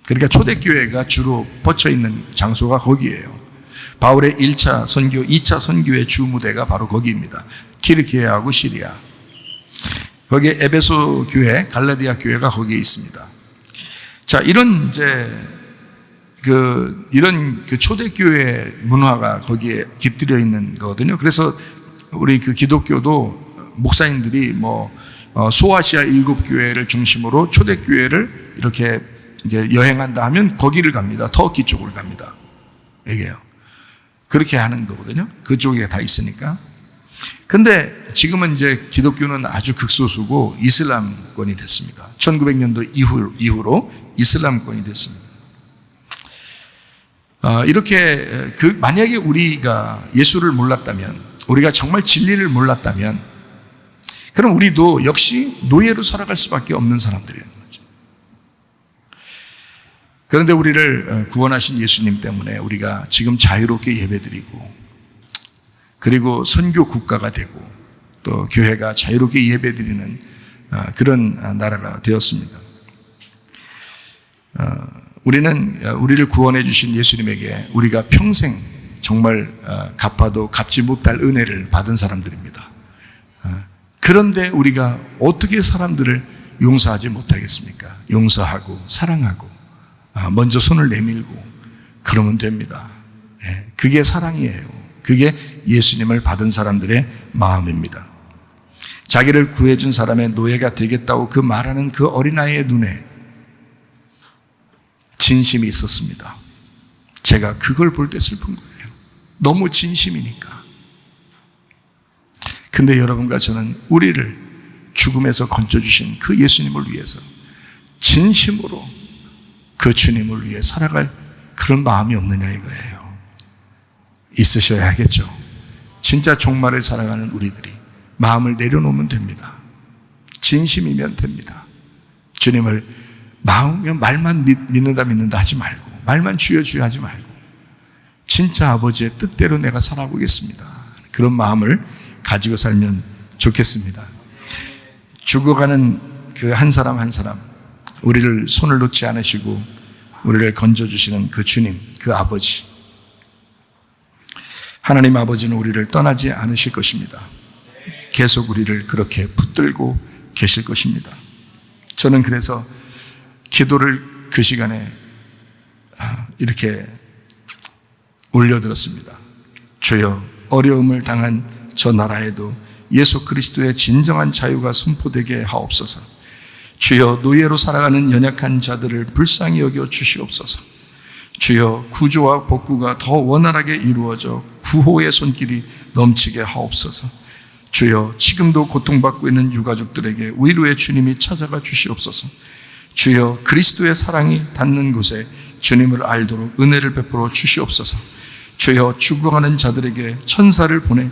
그러니까 초대교회가 주로 뻗쳐 있는 장소가 거기예요. 바울의 1차 선교, 2차 선교의 주 무대가 바로 거기입니다. 튀르키예하고 시리아. 거기에 에베소 교회, 갈라디아 교회가 거기에 있습니다. 자, 이런 이런 초대교회 문화가 거기에 깃들여 있는 거거든요. 그래서 우리 그 기독교도 목사님들이 소아시아 7교회를 중심으로 초대교회를 이렇게 이제 여행한다 하면 거기를 갑니다. 터키 쪽을 갑니다. 이게요. 그렇게 하는 거거든요. 그쪽에 다 있으니까. 근데 지금은 이제 기독교는 아주 극소수고 이슬람권이 됐습니다. 1900년도 이후로 이슬람권이 됐습니다. 이렇게 만약에 우리가 예수를 몰랐다면, 우리가 정말 진리를 몰랐다면, 그럼 우리도 역시 노예로 살아갈 수밖에 없는 사람들이에요. 그런데 우리를 구원하신 예수님 때문에 우리가 지금 자유롭게 예배드리고, 그리고 선교 국가가 되고, 또 교회가 자유롭게 예배드리는 그런 나라가 되었습니다. 우리는 우리를 구원해 주신 예수님에게 우리가 평생 정말 갚아도 갚지 못할 은혜를 받은 사람들입니다. 그런데 우리가 어떻게 사람들을 용서하지 못하겠습니까? 용서하고 사랑하고 먼저 손을 내밀고 그러면 됩니다. 그게 사랑이에요. 그게 예수님을 받은 사람들의 마음입니다. 자기를 구해준 사람의 노예가 되겠다고 그 말하는 그 어린아이의 눈에 진심이 있었습니다. 제가 그걸 볼 때 슬픈 거예요. 너무 진심이니까. 근데 여러분과 저는 우리를 죽음에서 건져주신 그 예수님을 위해서 진심으로 그 주님을 위해 살아갈 그런 마음이 없느냐 이거예요. 있으셔야 하겠죠. 진짜 종말을 살아가는 우리들이 마음을 내려놓으면 됩니다. 진심이면 됩니다. 주님을 마음이면 말만 믿는다 하지 말고, 말만 주여 하지 말고, 진짜 아버지의 뜻대로 내가 살아보겠습니다. 그런 마음을 가지고 살면 좋겠습니다. 죽어가는 그 한 사람 한 사람, 우리를 손을 놓지 않으시고 우리를 건져주시는 그 주님, 그 아버지, 하나님 아버지는 우리를 떠나지 않으실 것입니다. 계속 우리를 그렇게 붙들고 계실 것입니다. 저는 그래서 기도를 그 시간에 이렇게 올려드렸습니다. 주여, 어려움을 당한 저 나라에도 예수 그리스도의 진정한 자유가 선포되게 하옵소서. 주여, 노예로 살아가는 연약한 자들을 불쌍히 여겨 주시옵소서. 주여, 구조와 복구가 더 원활하게 이루어져 구호의 손길이 넘치게 하옵소서. 주여, 지금도 고통받고 있는 유가족들에게 위로의 주님이 찾아가 주시옵소서. 주여, 그리스도의 사랑이 닿는 곳에 주님을 알도록 은혜를 베풀어 주시옵소서. 주여, 죽어가는 자들에게 천사를 보내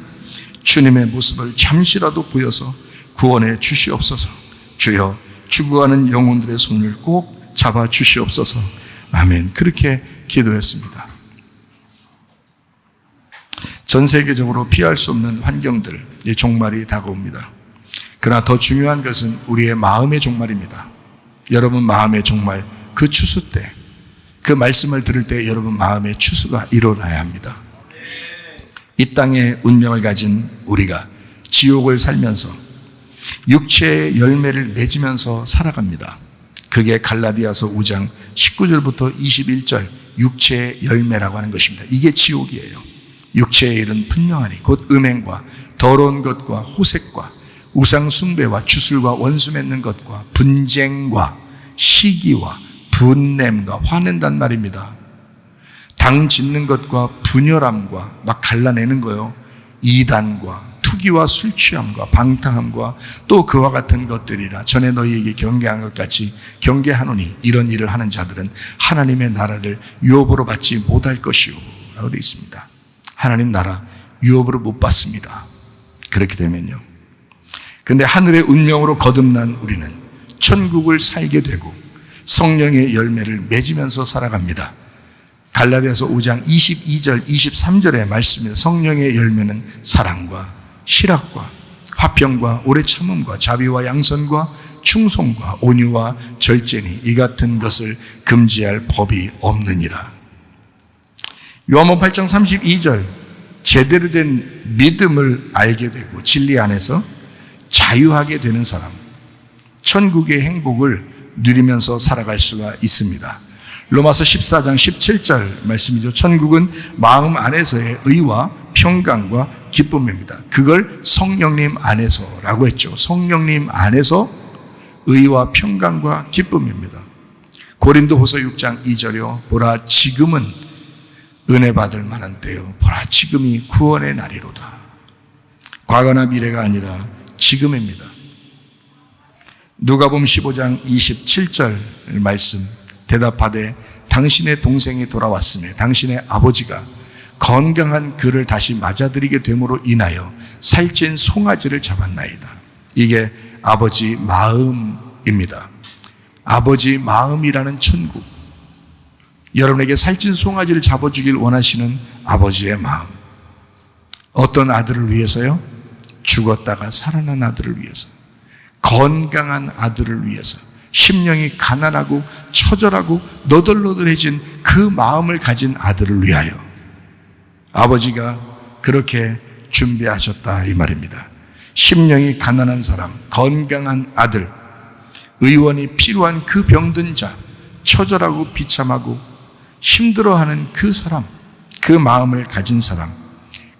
주님의 모습을 잠시라도 보여서 구원해 주시옵소서. 주여, 죽어가는 영혼들의 손을 꼭 잡아 주시옵소서. 아멘. 그렇게 기도했습니다. 전 세계적으로 피할 수 없는 환경들, 이 종말이 다가옵니다. 그러나 더 중요한 것은 우리의 마음의 종말입니다. 여러분 마음의 종말, 그 추수 때, 그 말씀을 들을 때 여러분 마음의 추수가 일어나야 합니다. 이 땅의 운명을 가진 우리가 지옥을 살면서 육체의 열매를 맺으면서 살아갑니다. 그게 갈라디아서 5장 19절부터 21절 육체의 열매라고 하는 것입니다. 이게 지옥이에요. 육체의 일은 분명하니 곧 음행과 더러운 것과 호색과 우상 숭배와 주술과 원수 맺는 것과 분쟁과 시기와 분냄과 화낸단 말입니다. 당 짓는 것과 분열함과 막 갈라내는 거요. 이단과 투기와 술 취함과 방탕함과 또 그와 같은 것들이라 전에 너희에게 경계한 것 같이 경계하노니 이런 일을 하는 자들은 하나님의 나라를 유업으로 받지 못할 것이요 라고 되어 있습니다. 하나님 나라 유업으로 못 받습니다. 그렇게 되면요. 근데 하늘의 운명으로 거듭난 우리는 천국을 살게 되고 성령의 열매를 맺으면서 살아갑니다. 갈라디아서 5장 22절 23절의 말씀입니다. 성령의 열매는 사랑과 실학과 화평과 오래 참음과 자비와 양선과 충성과 온유와 절제니 이 같은 것을 금지할 법이 없느니라. 요한복음 8장 32절 제대로 된 믿음을 알게 되고 진리 안에서 자유하게 되는 사람, 천국의 행복을 누리면서 살아갈 수가 있습니다. 로마서 14장 17절 말씀이죠. 천국은 마음 안에서의 의와 평강과 기쁨입니다. 그걸 성령님 안에서라고 했죠. 성령님 안에서 의와 평강과 기쁨입니다. 고린도후서 6장 2절이요. 보라 지금은 은혜 받을 만한 때요. 보라 지금이 구원의 날이로다. 과거나 미래가 아니라 지금입니다. 누가복음 15장 27절 말씀 대답하되 당신의 동생이 돌아왔으며 당신의 아버지가 건강한 그를 다시 맞아들이게 됨으로 인하여 살찐 송아지를 잡았나이다. 이게 아버지 마음입니다. 아버지 마음이라는 천국. 여러분에게 살찐 송아지를 잡아주길 원하시는 아버지의 마음. 어떤 아들을 위해서요? 죽었다가 살아난 아들을 위해서. 건강한 아들을 위해서. 심령이 가난하고 처절하고 너덜너덜해진 그 마음을 가진 아들을 위하여 아버지가 그렇게 준비하셨다 이 말입니다. 심령이 가난한 사람, 건강한 아들, 의원이 필요한 그 병든 자, 처절하고 비참하고 힘들어하는 그 사람, 그 마음을 가진 사람,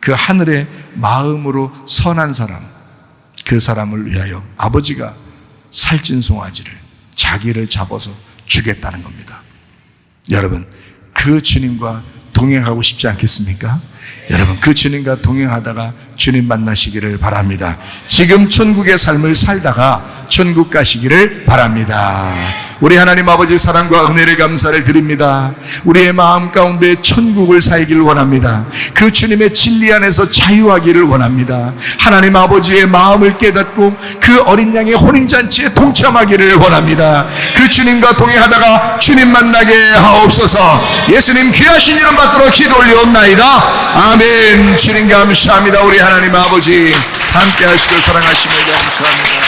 그 하늘의 마음으로 선한 사람, 그 사람을 위하여 아버지가 살찐 송아지를 자기를 잡아서 주겠다는 겁니다. 여러분, 그 주님과 동행하고 싶지 않겠습니까? 여러분, 그 주님과 동행하다가 주님 만나시기를 바랍니다. 지금 천국의 삶을 살다가 천국 가시기를 바랍니다. 우리 하나님 아버지 사랑과 은혜를 감사를 드립니다. 우리의 마음 가운데 천국을 살기를 원합니다. 그 주님의 진리 안에서 자유하기를 원합니다. 하나님 아버지의 마음을 깨닫고 그 어린 양의 혼인잔치에 동참하기를 원합니다. 그 주님과 동행하다가 주님 만나게 하옵소서. 예수님 귀하신 이름 받들어 기도 올리옵나이다. 아멘. 주님 감사합니다. 우리 하나님 아버지 함께 하시고 사랑하시며 감사합니다.